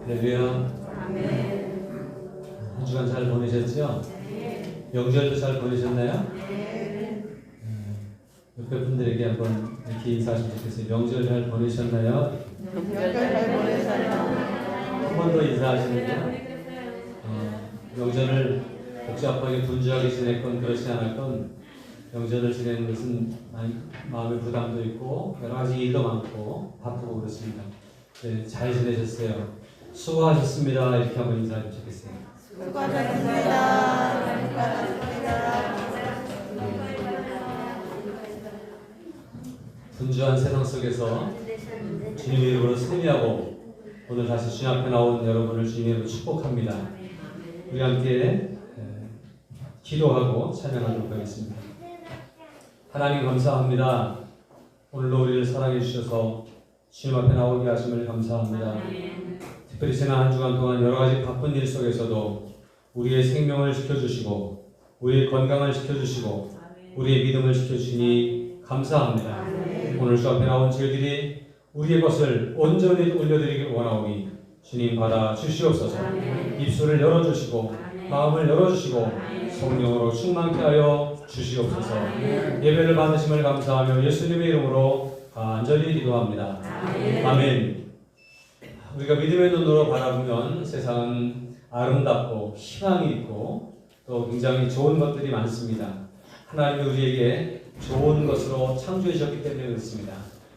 할렐루야. 아멘. 한 주간 잘 보내셨죠? 네. 명절도 잘 보내셨나요? 네. 옆에 분들에게 한번 이렇게 인사하시면 좋겠어요. 명절 잘 보내셨나요? 명절 잘 보내셨나요? 한 번 더 인사하시는데요. 명절을 복잡하게 분주하게 지냈건 그렇지 않았건 명절을 지내는 것은 마음의 부담도 있고 여러 가지 일도 많고 바쁘고 그렇습니다. 네, 잘 지내셨어요. 수고하셨습니다. 이렇게 한번 인사하시면 좋겠어요. 수고하셨습니다. 분주한 세상 속에서 주님의 이름으로 승리하고 오늘 다시 주님 앞에 나온 여러분을 주님의 이름으로 축복합니다. 우리 함께 기도하고 찬양하도록 하겠습니다. 하나님 감사합니다. 오늘도 우리를 사랑해 주셔서 주님 앞에 나오게 하심을 감사합니다. 특별히 지난 한 주간 동안 여러 가지 바쁜 일 속에서도 우리의 생명을 지켜주시고 우리의 건강을 지켜주시고 우리의 믿음을 지켜주시니 감사합니다. 오늘 주 앞에 나온 저희들이 우리의 것을 온전히 올려드리길 원하오니 주님 받아 주시옵소서. 입술을 열어주시고 마음을 열어주시고 성령으로 충만케 하여 주시옵소서. 예배를 받으심을 감사하며 예수님의 이름으로 간절히 기도합니다. 아멘. 우리가 믿음의 눈으로 바라보면 세상은 아름답고 희망이 있고 또 굉장히 좋은 것들이 많습니다. 하나님이 우리에게 좋은 것으로 창조해 주셨기 때문에 그렇습니다.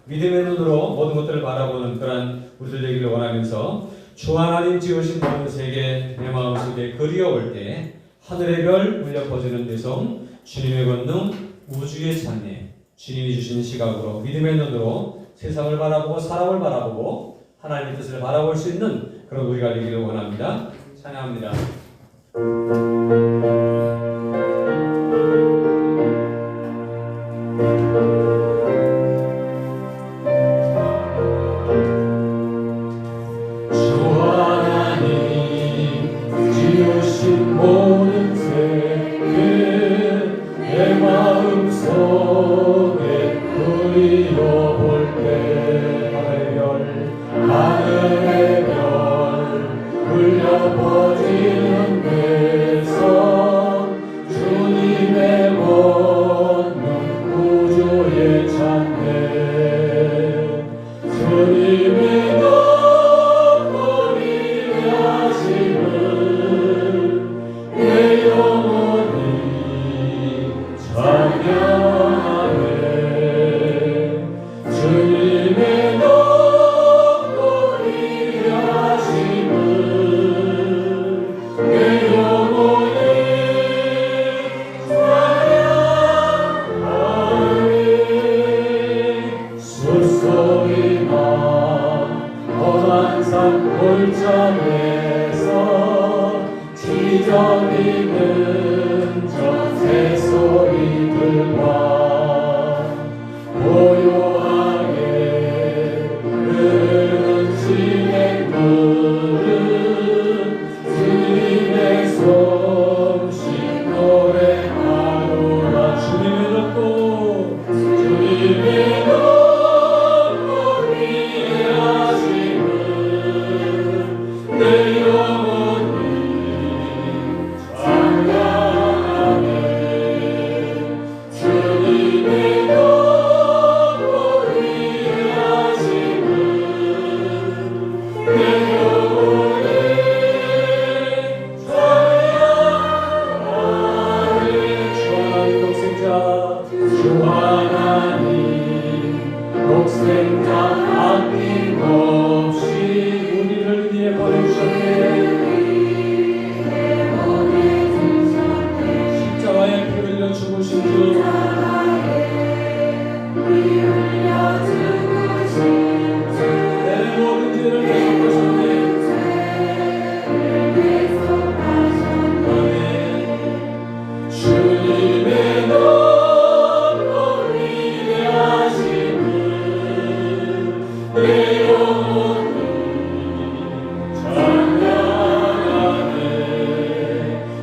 믿음의 눈으로 모든 것들을 바라보는 그런 우리들 되기를 원하면서 주 하나님 지으신 모든 세계 내 마음속에 그리워올 때 하늘의 별 울려 퍼지는 대성 주님의 권능 우주의 찬내 주님이 주신 시각으로 믿음의 눈으로 세상을 바라보고 사람을 바라보고 하나님의 뜻을 바라볼 수 있는 그런 우리가 되기를 원합니다. 찬양합니다.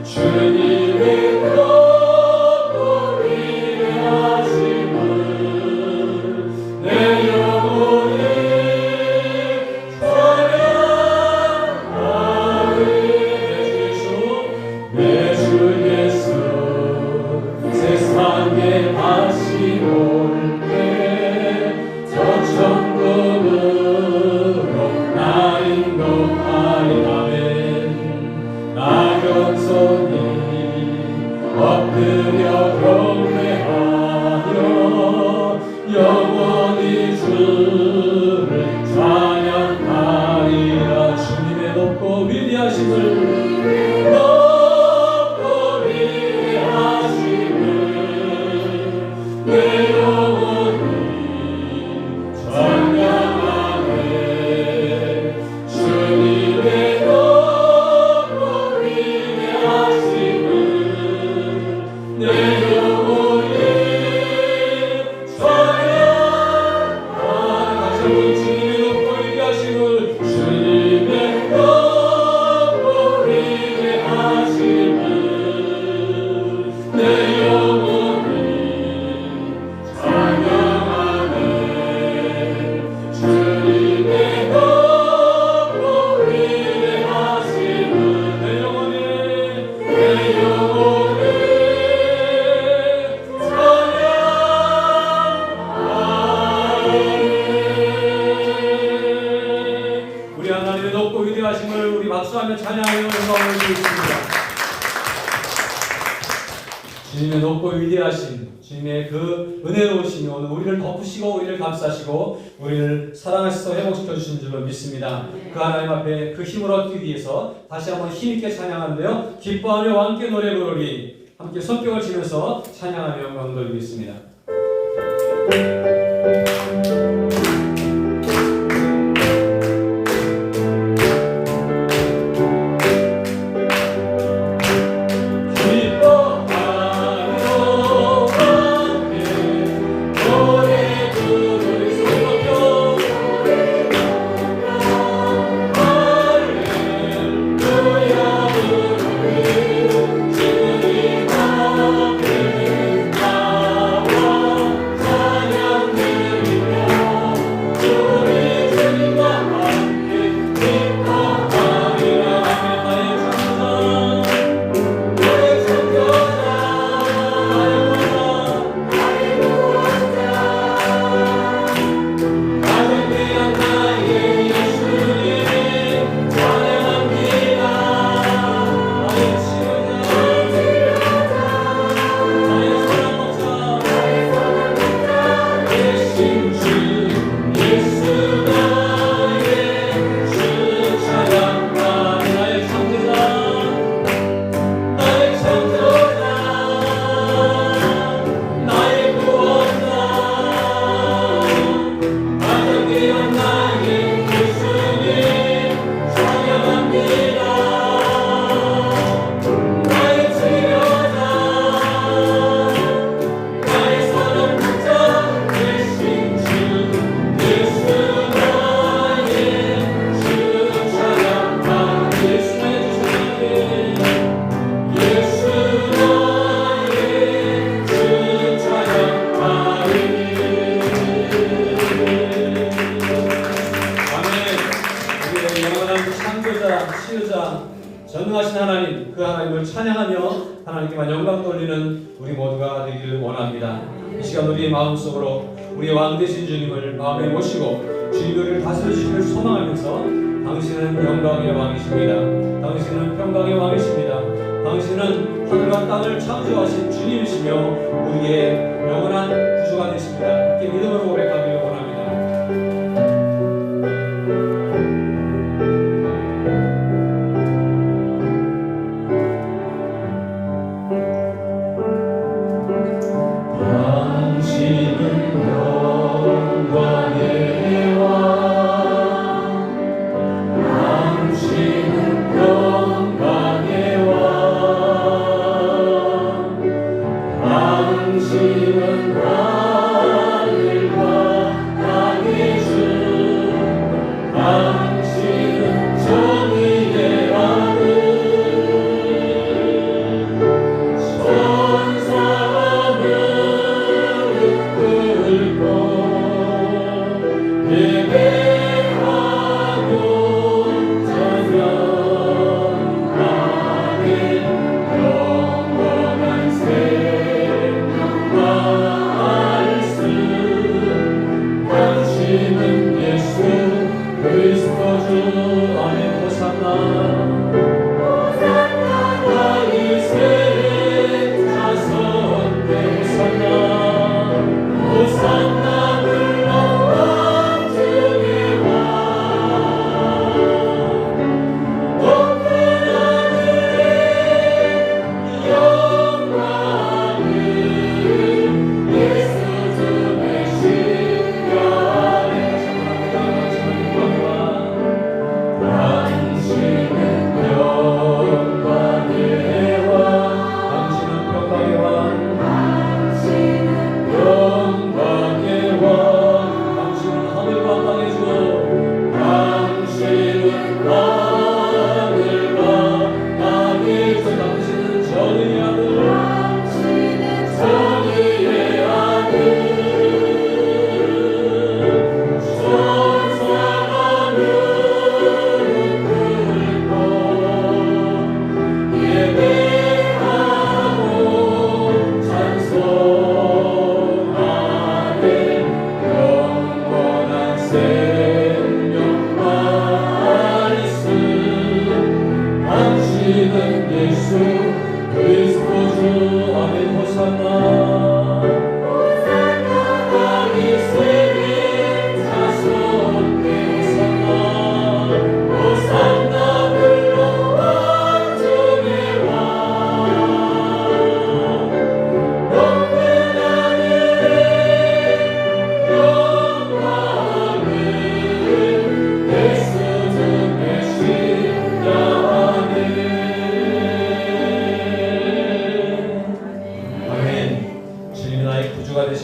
주님의 덕을 위하여 주님의 높고 위대하신 주님의 그 은혜로우심이 오늘 우리를 덮으시고 우리를 감싸시고 우리를 사랑하셔서 회복시켜 주신 줄로 믿습니다. 그 하나님 앞에 그 힘을 얻기 위해서 다시 한번 힘있게 찬양하는데요. 기뻐하며 함께 노래 부르리. 함께 손뼉을 치면서 찬양하며 영광 돌리겠습니다. 전능하신 하나님, 그 하나님을 찬양하며 하나님께만 영광 돌리는 우리 모두가 되기를 원합니다. 이 시간 우리의 마음속으로 우리의 왕 되신 주님을 마음에 모시고 주님이 우리를 다스려 주시기를 소망하면서 당신은 영광의 왕이십니다. 당신은 평강의 왕이십니다. 당신은 하늘과 땅을 창조하신 주님이시며 우리의 영원한 구주가 되십니다. 함께 믿음으로 고백하기를 원합니다. 당신은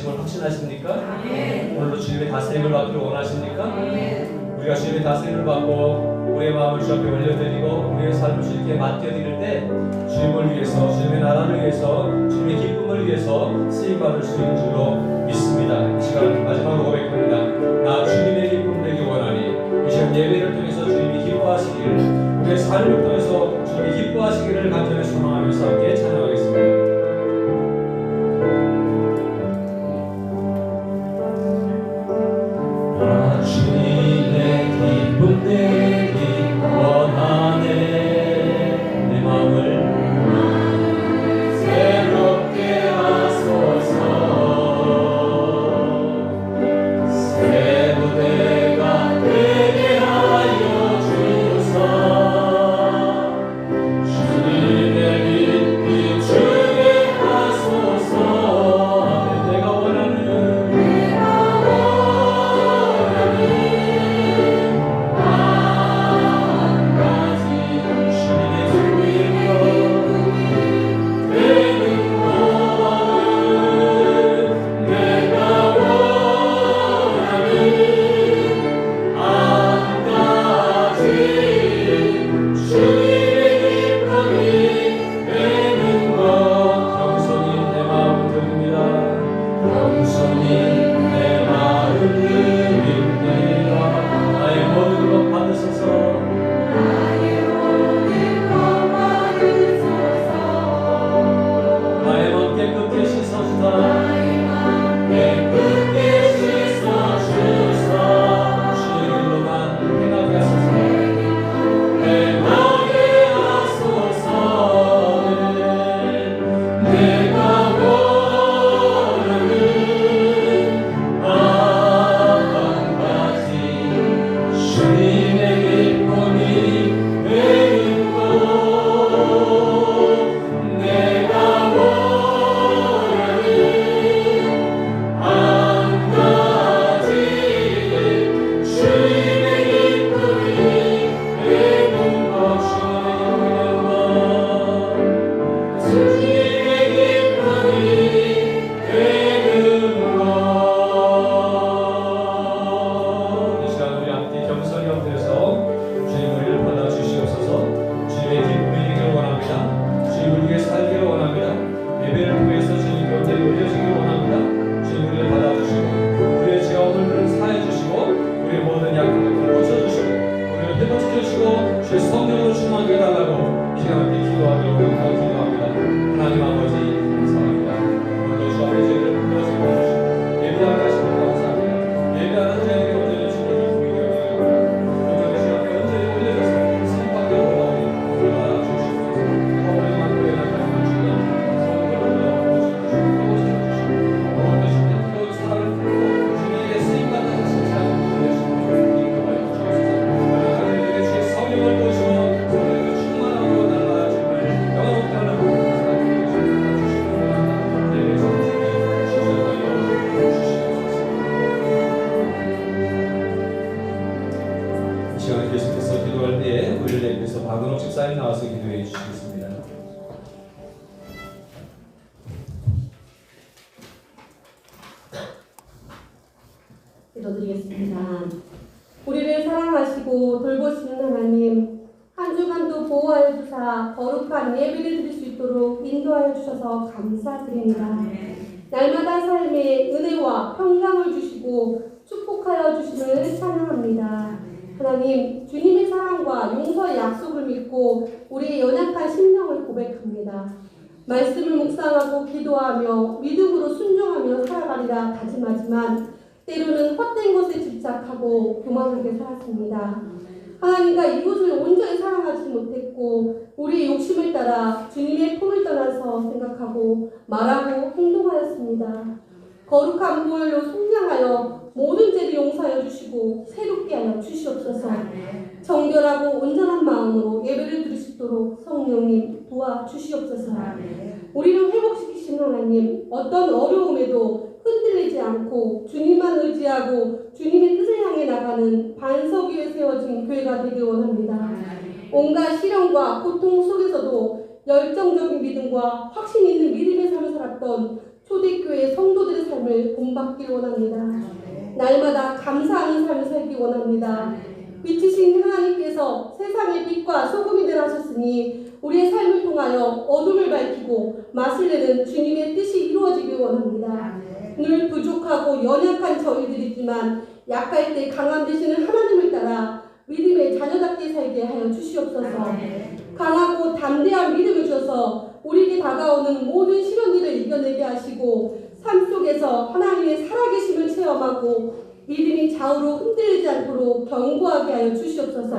되심을 확신하십니까? 오늘도 주님의 다스림을 받기를 원하십니까? 우리가 주님의 다스림을 받고 우리의 마음을 주 앞에 올려드리고 우리의 삶을 주님께 맡겨드릴 때 주님을 위해서, 주님의 나라를 위해서, 주님의 기쁨을 위해서 쓰임받을 수 있는 줄로 믿습니다. 이 시간 마지막으로 고백합니다. 나 주님의 기쁨 되기 원하니. 이 시간 예배를 통해서 주님이 기뻐하시기를, 우리의 삶을 통해서 주님이 기뻐하시기를 간절히 소망하면서 함께 찬양하겠습니다. 주님의 기쁨 되기 원하네. 내 마음을 새롭게 하소서. 새 무대가 되게 하여 주소서. 주님의 빛 비추게 하소서. 내가 원하는 기도드리겠습니다. 우리를 사랑하시고 돌보시는 하나님, 한 주간도 보호하여 주사 거룩한 예배를 드릴 수 있도록 인도하여 주셔서 감사드립니다. 날마다 삶에 은혜와 평강을 주시고 축복하여 주심을 찬양합니다. 하나님, 주님의 사랑과 용서의 약속을 믿고 우리의 연약한 심령을 고백합니다. 말씀을 묵상하고 기도하며 믿음으로 순종하며 살아가리라 다짐하지만 때로는 헛된 것에 집착하고 교만하게 살았습니다. 하나님과 이곳을 온전히 사랑하지 못했고 우리의 욕심을 따라 주님의 품을 떠나서 생각하고 말하고 행동하였습니다. 거룩한 보혈로 속량하여 모든 죄를 용서하여 주시고 새롭게 하여 주시옵소서. 정결하고 온전한 마음으로 예배를 드릴 수 있도록 성령님 도와주시옵소서. 우리를 회복시키신 하나님, 어떤 어려움에도 흔들리지 않고 주님만 의지하고 주님의 뜻을 향해 나가는 반석 위에 세워진 교회가 되길 원합니다. 온갖 시련과 고통 속에서도 열정적인 믿음과 확신 있는 믿음의 삶을 살았던 초대교회 성도들의 삶을 본받기를 원합니다. 날마다 감사하는 삶을 살기 원합니다. 빛이신 하나님께서 세상의 빛과 소금이 되라 하셨으니 우리의 삶을 통하여 어둠을 밝히고 맛을 내는 주님의 뜻이 이루어지길 원합니다. 늘 부족하고 연약한 저희들이지만 약할 때 강함 되시는 하나님을 따라 믿음의 자녀답게 살게 하여 주시옵소서. 강하고 담대한 믿음을 주셔서 우리에게 다가오는 모든 시련들을 이겨내게 하시고 삶 속에서 하나님의 살아계심을 체험하고 믿음이 좌우로 흔들리지 않도록 견고하게 하여 주시옵소서.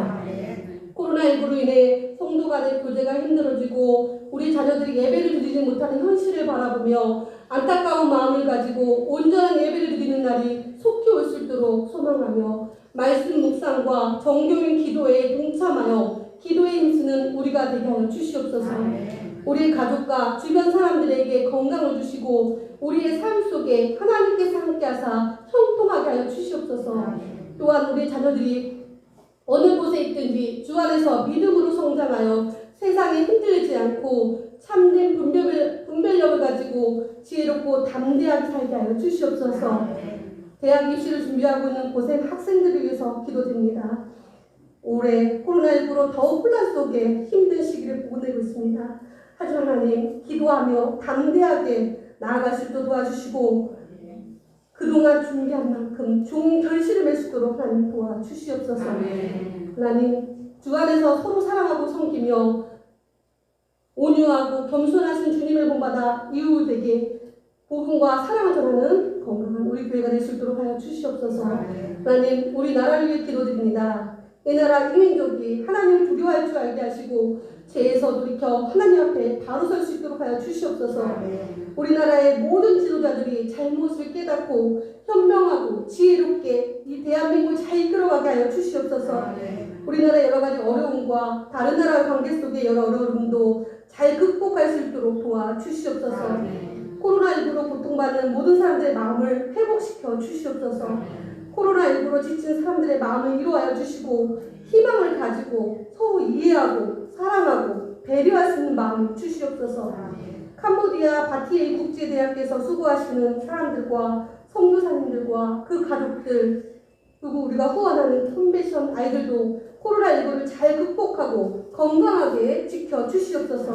코로나19로 인해 성도 간의 교제가 힘들어지고 우리 자녀들이 예배를 드리지 못하는 현실을 바라보며 안타까운 마음을 가지고 온전한 예배를 드리는 날이 속히 올 수 있도록 소망하며 말씀 묵상과 정교인 기도에 동참하여 기도에 힘쓰는 우리가 되게 하여 주시옵소서. 우리의 가족과 주변 사람들에게 건강을 주시고 우리의 삶 속에 하나님께서 함께하사 형통하게 하여 주시옵소서. 또한 우리 자녀들이 어느 곳에 있든지 주 안에서 믿음으로 성장하여 세상에 흔들리지 않고 참된 분별력을 가지고 지혜롭고 담대하게 살게 하여 주시옵소서. 대학 입시를 준비하고 있는 고생 학생들을 위해서 기도드립니다. 올해 코로나19로 더욱 혼란 속에 힘든 시기를 보내고 있습니다. 하지만 하나님, 기도하며 담대하게 나아갈 수 있도록 도와주시고 그동안 준비한 만큼 좋은 결실을 맺을 수 있도록 하나님 도와주시옵소서. 하나님, 주 안에서 서로 사랑하고 섬기며 온유하고 겸손하신 주님을 본받아 이웃에게 복음과 사랑을 전하는 건강한 우리 교회가 될 수 있도록 하여 주시옵소서. 하나님, 우리 나라를 위해 기도드립니다. 이 나라 이 민족이 하나님을 두려워할 줄 알게 하시고 죄에서 돌이켜 하나님 앞에 바로 설 수 있도록 하여 주시옵소서. 우리나라의 모든 지도자들이 잘못을 깨닫고 현명하고 지혜롭게 이 대한민국을 잘 이끌어가게 하여 주시옵소서. 우리나라의 여러 가지 어려움과 다른 나라의 관계 속의 여러 어려움도 잘 극복할 수 있도록 도와주시옵소서. 코로나19로 고통받는 모든 사람들의 마음을 회복시켜 주시옵소서. 코로나19로 지친 사람들의 마음을 위로하여 주시고 희망을 가지고 서로 이해하고 사랑하고 배려할 수 있는 마음을 주시옵소서. 캄보디아 바티에이 국제대학에서 수고하시는 사람들과 선교사님들과 그 가족들 그리고 우리가 후원하는 컴패션 아이들도 코로나19를 잘 극복하고 건강하게 지켜주시옵소서.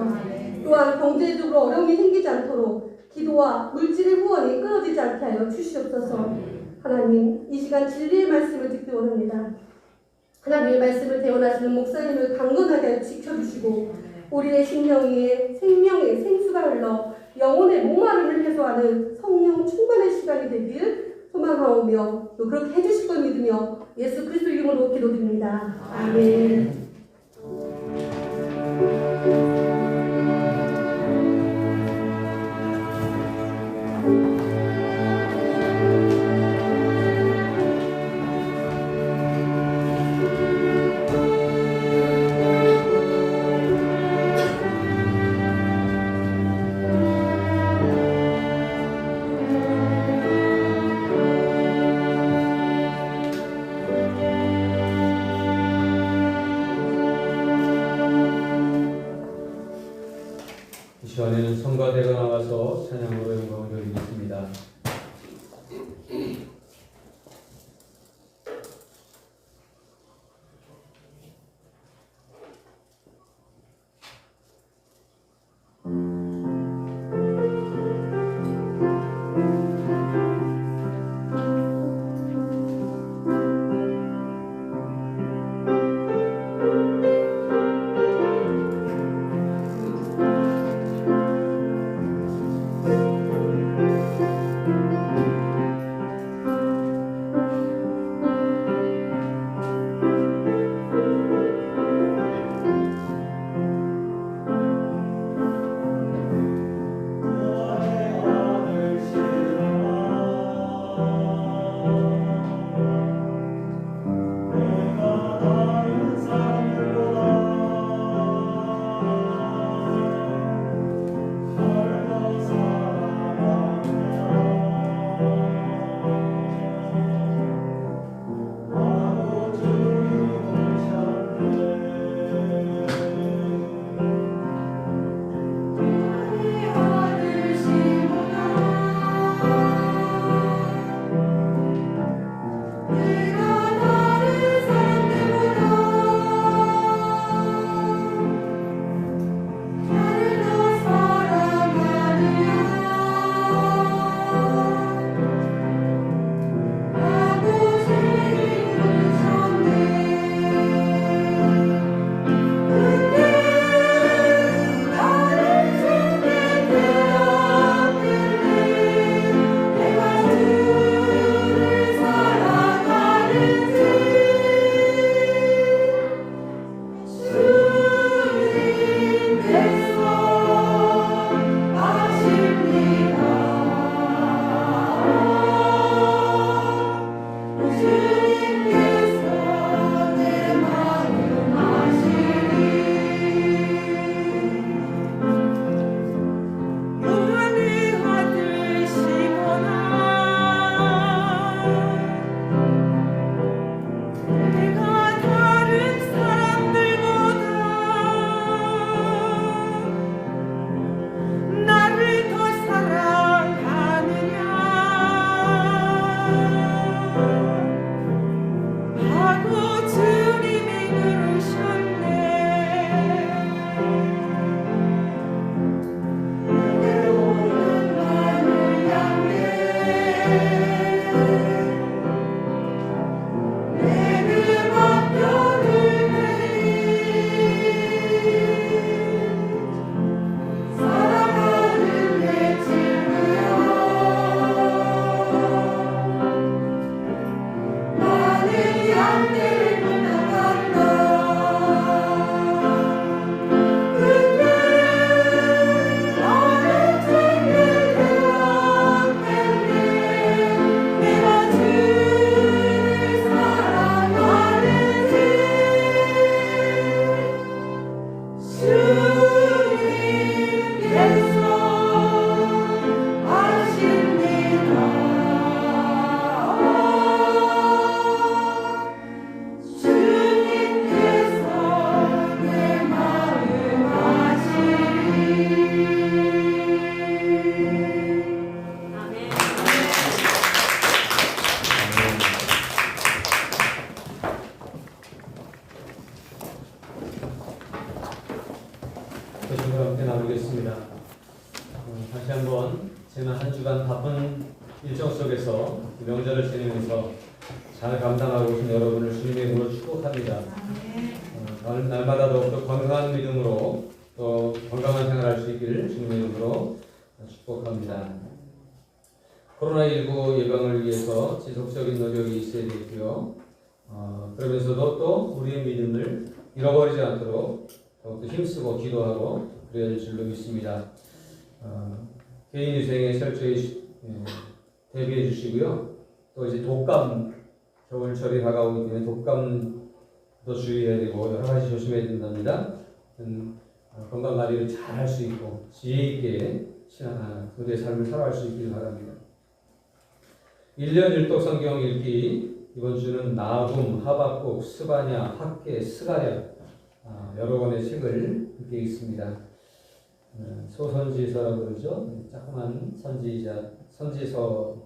또한 경제적으로 어려움이 생기지 않도록 기도와 물질의 후원이 끊어지지 않게 하여 주시옵소서. 하나님, 이 시간 진리의 말씀을 듣기 원합니다. 하나님의 말씀을 대원하시는 목사님을 강건하게 하여 지켜주시고 우리의 심령에 생명의 생수가 흘러 영혼의 목마름을 해소하는 성령 충만의 시간이 되길 소망하오며 또 그렇게 해주실 걸 믿으며 예수 그리스도 이름으로 기도드립니다. 아멘. 속에서 명절을 지내면서 잘 감당하고 오신 여러분을 주님의 이름으로 축복합니다. 날마다 더욱더 건강한 믿음으로 또 건강한 생활할 수 있기를 주님의 이름으로 축복합니다. 코로나19 예방을 위해서 지속적인 노력이 있어야 되고요. 그러면서도 또 우리의 믿음을 잃어버리지 않도록 더욱더 힘쓰고 기도하고 그래야 될 줄로 믿습니다. 개인 위생에 철저히 대비해 주시고요. 또 이제 독감 겨울철이 다가오기 때문에 독감도 주의해야 되고 여러 가지 조심해야 된답니다. 건강 관리를 잘 할 수 있고 지혜 있게 우리의 삶을 살아갈 수 있기를 바랍니다. 1년 율독 성경 읽기 이번 주는 나훔, 하박국, 스바냐, 학계, 스가랴 여러 권의 책을 함께 읽습니다. 소선지서라고 그러죠. 조그만 선지서를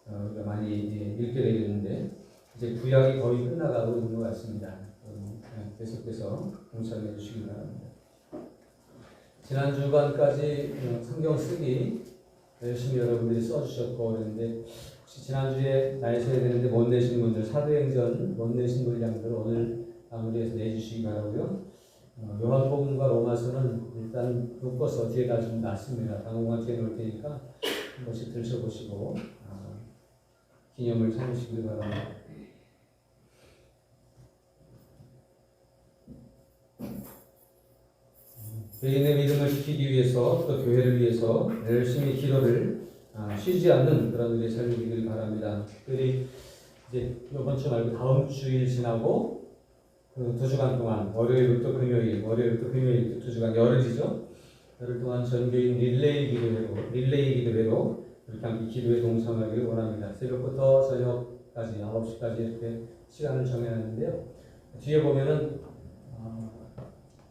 우리가 많이 읽게 되겠는데 이제 구약이 거의 끝나가고 있는 것 같습니다. 계속해서 동참해 주시기 바랍니다. 지난 주간까지 성경 쓰기 열심히 여러분들이 써주셨고 그랬는데 혹시 지난주에 나에서야 되는데 못 내신 분들 사도행전 못 내신 분량들 오늘 마무리해서 내주시기 바라고요. 요한복음과 로마서는 일단 묶어서 뒤에다 좀 놨습니다. 당분간 뒤에 놓을 테니까 한 번씩 들춰보시고 기념을 삼으시기 바랍니다. 개인의 믿음을 지키기 위해서 또 교회를 위해서 열심히 기도를 쉬지 않는 그런 우리의 삶이 되길 바랍니다. 특별히 이제 이번 주 말고 다음 주일 지나고 그 2주간 동안 월요일부터 금요일 2주간 열흘이죠. 열흘 동안 전교인 릴레이 기도회로 이렇게 함께 기도에 동참하기를 원합니다. 새벽부터 저녁까지 9시까지 이렇게 시간을 정해놨는데요. 뒤에 보면은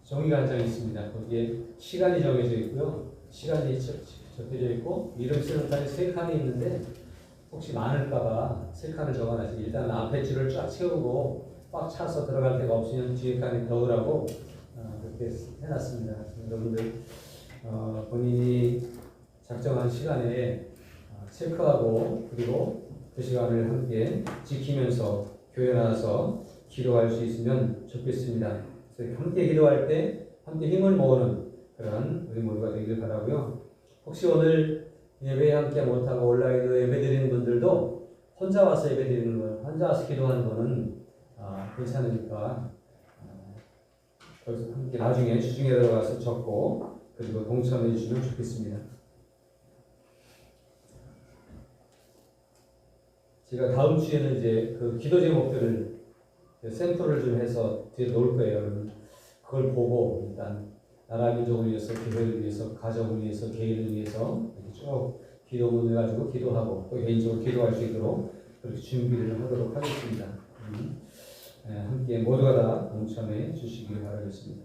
종이가 한 장 있습니다. 거기에 시간이 정해져 있고요. 시간이 적혀져 있고 이름 쓰는 칸이 3칸이 있는데 혹시 많을까봐 3칸을 적어놨어요. 일단 앞에 줄을 쫙 채우고 꽉 차서 들어갈 데가 없으면 뒤에 칸에 넣으라고 그렇게 해놨습니다. 여러분들 본인이 작정한 시간에 체크하고 그리고 그 시간을 함께 지키면서 교회 나와서 기도할 수 있으면 좋겠습니다. 그래서 함께 기도할 때 함께 힘을 모으는 그런 우리 모두가 되기를 바라고요. 혹시 오늘 예배에 함께 못하고 온라인으로 예배 드리는 분들도 혼자 와서 예배 드리는 분, 혼자 와서 기도하는 분은 괜찮으니까 거기서 함께 나중에 주중에 들어가서 적고 그리고 동참해 주시면 좋겠습니다. 제가 다음 주에는 이제 그 기도 제목들을 샘플을 좀 해서 뒤에 놓을 거예요. 여러분 그걸 보고 일단 나라 민족을 위해서, 교회를 위해서, 가정을 위해서, 개인을 위해서 이렇게 쭉 기도문을 가지고 기도하고 또 개인적으로 기도할 수 있도록 그렇게 준비를 하도록 하겠습니다. 함께 모두가 다 동참해 주시길 바라겠습니다.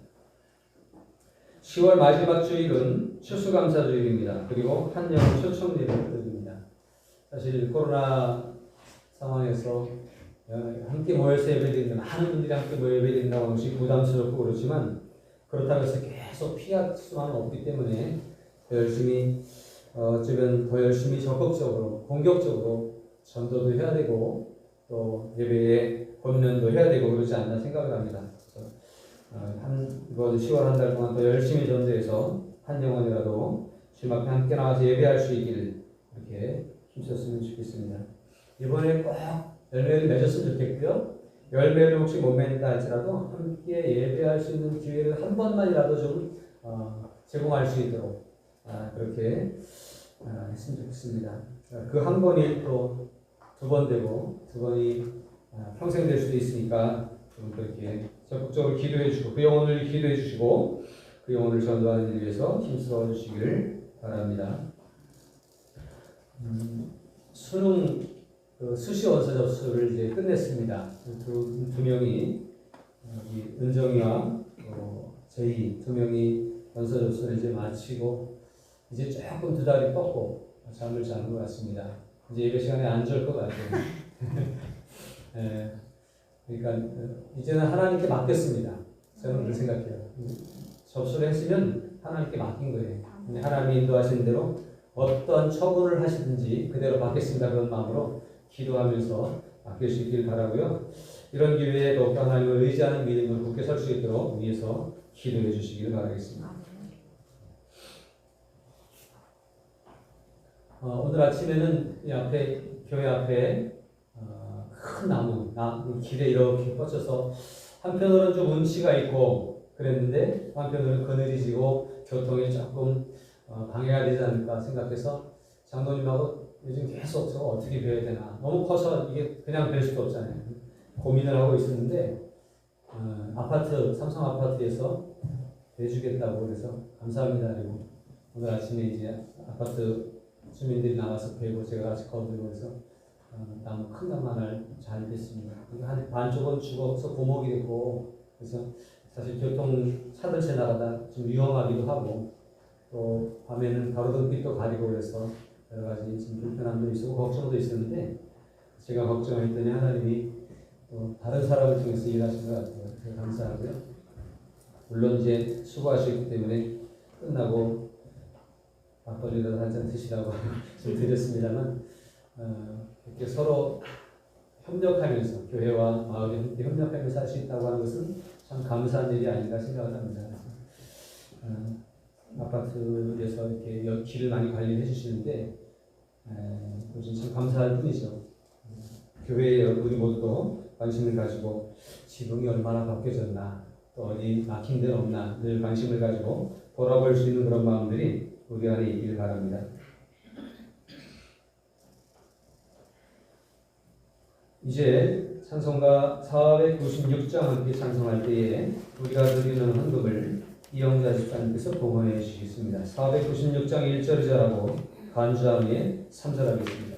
10월 마지막 주일은 추수감사주일입니다. 그리고 한영 초청리를 드립니다. 사실 코로나 상황에서 함께 모여서 예배드리는 많은 분들이 함께 모여 예배드린다고 하는 것이 부담스럽고 그렇지만 그렇다고 해서 계속 피할 수만은 없기 때문에 더 열심히 어쩌면 더 열심히 적극적으로 공격적으로 전도도 해야 되고 또 예배에 권면도 해야 되고 그러지 않나 생각을 합니다. 그래서 이번 10월 한 달 동안 더 열심히 전도해서 한 영혼이라도 주님 앞에 함께 나와서 예배할 수 있기를 이렇게 힘썼으면 좋겠습니다. 이번에 꼭 열매를 맺었으면 좋겠고요. 열매를 혹시 못 맺는다 할지라도 함께 예배할 수 있는 기회를 한 번만이라도 좀 제공할 수 있도록 그렇게 했으면 좋겠습니다. 그 한 번이 또 2번 되고 2번이 평생 될 수도 있으니까 좀 그렇게 적극적으로 기도해 주시고 그 영혼을 기도해 주시고 그 영혼을 전도하는 일 위해서 힘써 주시기를 바랍니다. 수능 수시 원서 접수를 이제 끝냈습니다. 두 명이 은정이와 제이 2명이 원서 접수를 이제 마치고 이제 조금 2달이 뻗고 잠을 자는 것 같습니다. 이제 예배 시간에 안 잘 것 같아요. 그러니까 이제는 하나님께 맡겼습니다. 저는 그렇게 생각해요. 접수를 했으면 하나님께 맡긴 거예요. 하나님이 인도하신 대로 어떤 처분을 하시든지 그대로 받겠습니다. 그런 마음으로 기도하면서 맡길 수 있기를 바라고요. 이런 기회에 더욱더 하나님을 의지하는 믿음으로 굳게 설 수 있도록 위해서 기도해 주시기를 바라겠습니다. 오늘 아침에는 이 앞에 교회 앞에 큰 나무 길에 이렇게 뻗쳐서 한편으로는 좀 운치가 있고 그랬는데 한편으로는 그늘이지고 교통에 조금 방해가 되지 않을까 생각해서 장로님하고 요즘 계속 저거 어떻게 배워야 되나 너무 커서 이게 그냥 뵐 수도 없잖아요. 고민을 하고 있었는데 아파트 삼성 아파트에서 배주겠다고 그래서 감사합니다. 그리고 오늘 아침에 이제 아파트 주민들이 나와서 배우고 제가 같이 거들고 해서 나무 큰 나무 하나를 잘 뺐습니다. 한 반쪽은 죽어서 고목이 됐고 그래서 사실 교통 차들 지나가다 좀 위험하기도 하고 또 밤에는 가로등빛도 가리고 그래서 여러 가지 좀 불편함도 있었고 걱정도 있었는데 제가 걱정했더니 하나님이 또 다른 사람을 통해서 일하신 것 같아요. 그래서 감사하고요. 물론 이제 수고하셨기 때문에 끝나고 막걸리라도 한잔 드시라고 좀 드렸습니다만 이렇게 서로 협력하면서 교회와 마을이 함께 협력하면서 할 수 있다고 하는 것은 참 감사한 일이 아닌가 생각을 합니다. 아파트에서 이렇게 길을 많이 관리해 주시는데 요즘 참 감사할 뿐이죠. 교회에 우리 모두도 관심을 가지고 지붕이 얼마나 바뀌어졌나 또 어디 막힌 데는 없나 늘 관심을 가지고 돌아볼 수 있는 그런 마음들이 우리 안에 있기를 바랍니다. 이제 찬송가 496장 함께 찬송할 때에 우리가 드리는 헌금을 이영자 집사님께서 봉헌해 주시겠습니다. 496장 1절 2절하고 간주함에 3절 하겠습니다.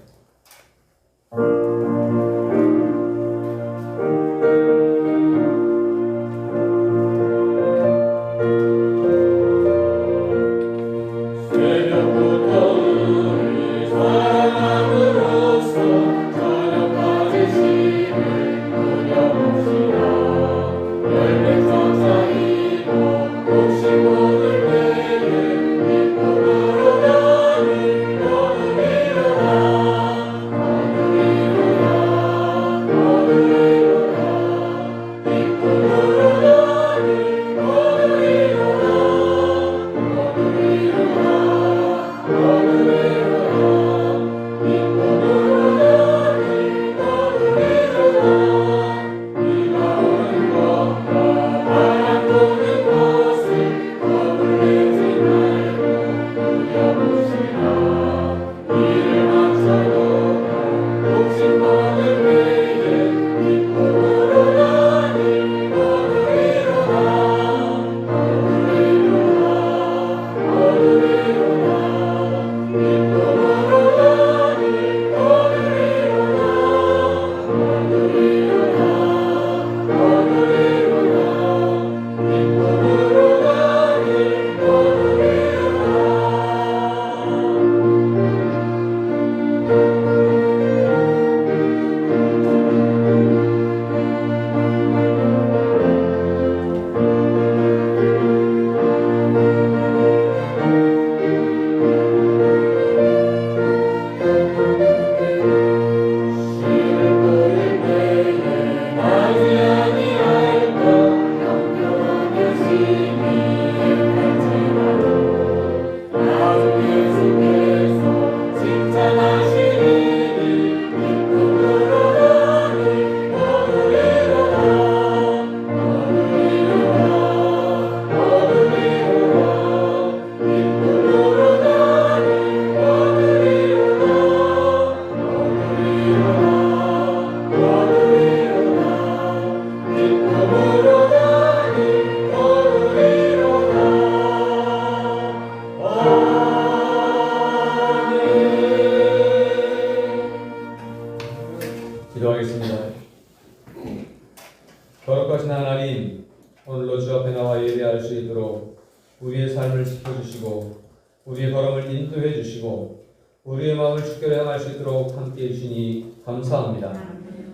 기도하겠습니다. 거룩하신 하나님, 오늘로 주 앞에 나와 예배할 수 있도록 우리의 삶을 지켜주시고 우리의 걸음을 인도해 주시고 우리의 마음을 주께로 향할 수 있도록 함께해 주시니 감사합니다.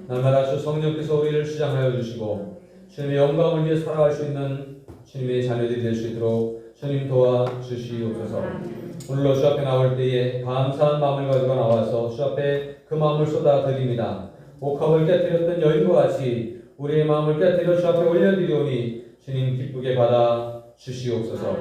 날마다 주 성령께서 우리를 주장하여 주시고 주님의 영광을 위해 살아갈 수 있는 주님의 자녀들이 될 수 있도록 주님 도와주시옵소서. 오늘로 주 앞에 나올 때에 감사한 마음을 가지고 나와서 주 앞에 그 마음을 쏟아드립니다. 옥합을 깨뜨렸던 여인과 같이 우리의 마음을 깨뜨려 주 앞에 올려드리오니 주님 기쁘게 받아 주시옵소서.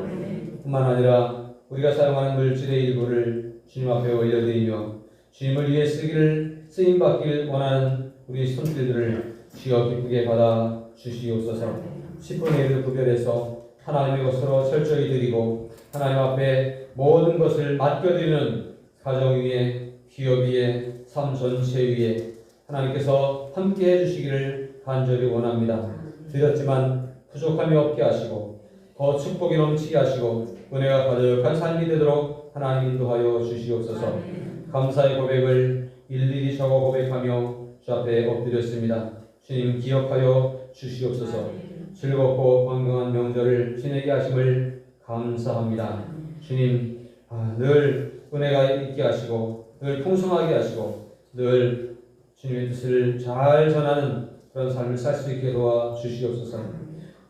뿐만 아니라 우리가 사용하는 물질의 일부를 주님 앞에 올려드리며 주님을 위해 쓰임받길 원하는 우리 손길들을 주여 기쁘게 받아 주시옵소서. 10분의 1을 구별해서 하나님의 것으로 철저히 드리고 하나님 앞에 모든 것을 맡겨드리는 가정 위에 기업 위에 삶 전체 위에 하나님께서 함께 해주시기를 간절히 원합니다. 드렸지만 부족함이 없게 하시고 더 축복이 넘치게 하시고 은혜가 가득한 삶이 되도록 하나님 인도하여 주시옵소서. 감사의 고백을 일일이 적어 고백하며 주 앞에 엎드렸습니다. 주님 기억하여 주시옵소서. 즐겁고 건강한 명절을 지내게 하심을 감사합니다. 주님 늘 은혜가 있게 하시고 늘 풍성하게 하시고 늘 주님의 뜻을 잘 전하는 그런 삶을 살 수 있게 도와 주시옵소서.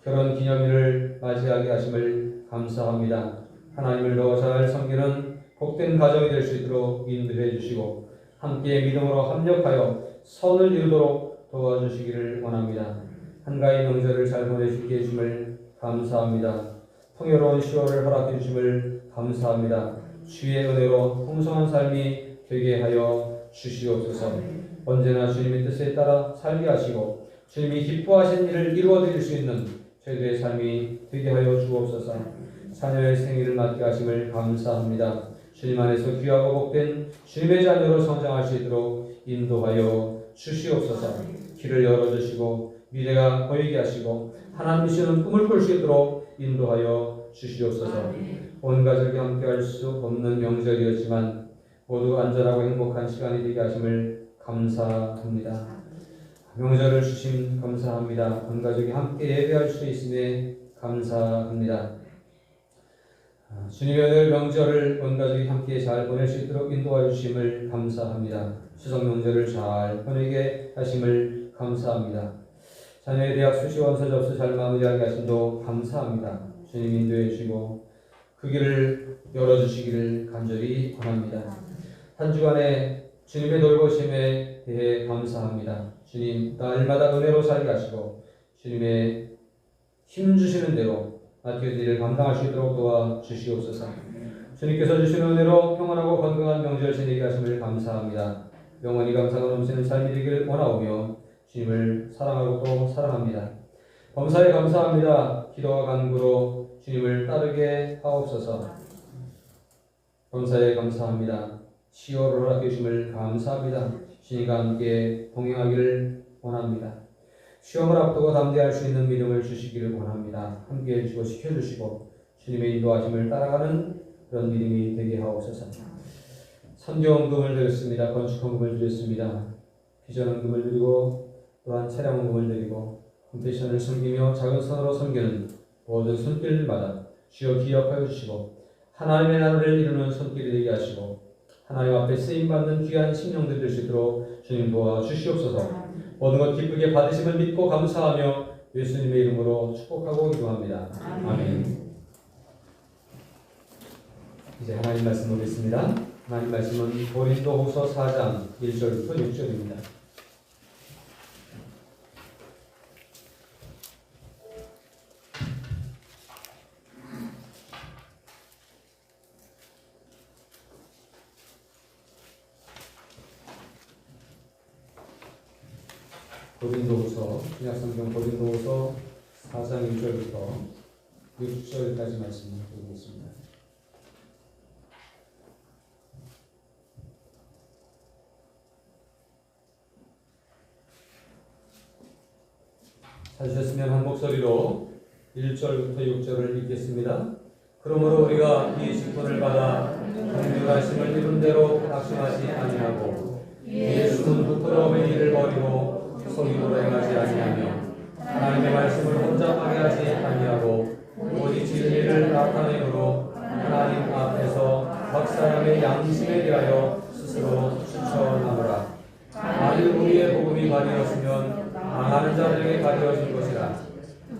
결혼 기념일을 맞이하게 하심을 감사합니다. 하나님을 더 잘 섬기는 복된 가정이 될 수 있도록 인도해 주시고 함께 믿음으로 합력하여 선을 이루도록 도와주시기를 원합니다. 한가위 명절을 잘 보낼 수 있게 해주심을 감사합니다. 풍요로운 10월을 허락해 주심을 감사합니다. 주의 은혜로 풍성한 삶이 되게 하여 주시옵소서. 언제나 주님의 뜻에 따라 살게 하시고 주님이 기뻐하신 일을 이루어 드릴 수 있는 저희들의 삶이 되게 하여 주옵소서. 자녀의 생일을 맞게 하심을 감사합니다. 주님 안에서 귀하고 복된 주님의 자녀로 성장할 수 있도록 인도하여 주시옵소서. 길을 열어주시고 미래가 보이게 하시고 하나님 주시는 꿈을 꿀 수 있도록 인도하여 주시옵소서. 온 가족이 함께 할 수 없는 명절이었지만 모두 안전하고 행복한 시간이 되게 하심을 감사합니다. 명절을 주심 감사합니다. 온 가족이 함께 예배할 수 있음에 감사합니다. 주님의 오늘 명절을 온 가족이 함께 잘 보낼 수 있도록 인도하여 주심을 감사합니다. 추석 명절을 잘 보내게 하심을 감사합니다. 자녀의 대학 수시 원서 접수 잘 마무리하게 하심도 감사합니다. 주님 인도해 주시고 그 길을 열어주시기를 간절히 원합니다. 한 주간에 주님의 돌보심에 대해 감사합니다. 주님 날마다 은혜로 살게 하시고 주님의 힘 주시는 대로 맡겨진 일을 감당할 수 있도록 도와주시옵소서. 주님께서 주시는 은혜로 평안하고 건강한 명절 지내게 하심을 감사합니다. 영원히 감사가 넘치는 삶이 되기를 원하오며 주님을 사랑하고 또 사랑합니다. 범사에 감사합니다. 기도와 간구로 주님을 따르게 하옵소서. 범사에 감사합니다. 시호를 허락해 주심을 감사합니다. 주님과 함께 동행하기를 원합니다. 시험을 앞두고 담대할 수 있는 믿음을 주시기를 원합니다. 함께해 주시고 지켜주시고 주님의 인도하심을 따라가는 그런 믿음이 되게 하옵소서. 선교헌금을 드렸습니다. 건축헌금을 드렸습니다. 비전헌금을 드리고 또한 차량헌금을 드리고 컴패션을 섬기며 작은 선으로 섬기는 모든 손길마다 주여 기억하여 주시고 하나님의 나라를 이루는 손길이 되게 하시고 하나님 앞에 쓰임받는 귀한 심령들 될 수 있도록 주님 도와주시옵소서. 모든 것 기쁘게 받으심을 믿고 감사하며 예수님의 이름으로 축복하고 기도합니다. 아멘. 이제 하나님 말씀 보겠습니다. 하나님 말씀은 고린도후서 4장 1절부터 6절입니다. 고린도후서 신약성경 고린도후서 4장 1절부터 6절까지 말씀을 드리겠습니다. 찾으셨으면 한 목소리로 1절부터 6절을 읽겠습니다. 그러므로 우리가 이 직분을 받아 경륜하심을 이룬 대로 낙심하지 아니하고 이에 숨은 부끄러움의 일을 버리고 속임으로 행하지 아니하며 하나님의 말씀을 혼잡하게 하지 아니하고 오직 진리를 나타내므로 하나님 앞에서 각 사람의 양심에 대하여 스스로 추천하노라. 만일 우리의 복음이 가려졌으면 망하는 자들에게 가려진 것이라.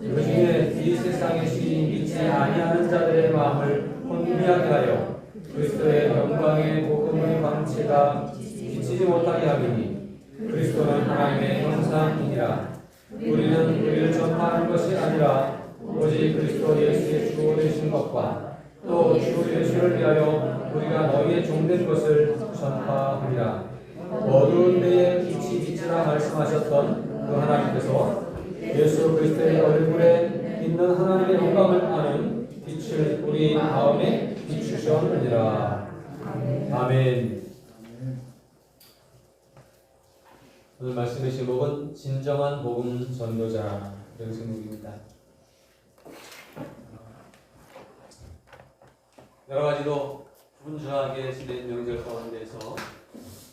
그 중에 이 세상의 신이 믿지 아니하는 자들의 마음을 혼미하게 하여 그리스도의 영광의 복음의 광채가 비치지 못하게 하리니 그리스도는 하나님의 형상이니라. 우리는 우리를 전파하는 것이 아니라 오직 그리스도 예수의 주로 되신 것과 또 주 예수를 위하여 우리가 너희의 종된 것을 전파하리라. 어두운 데에 빛이 비치라 말씀하셨던 그 하나님께서 예수 그리스도의 얼굴에 있는 하나님의 영광을 아는 빛을 우리 마음에 비추셨느니라. 아멘. 오늘 말씀의 제목은 진정한 복음 전도자 이런 제목입니다. 여러 가지로 분주하게 지낸 명절 가운데서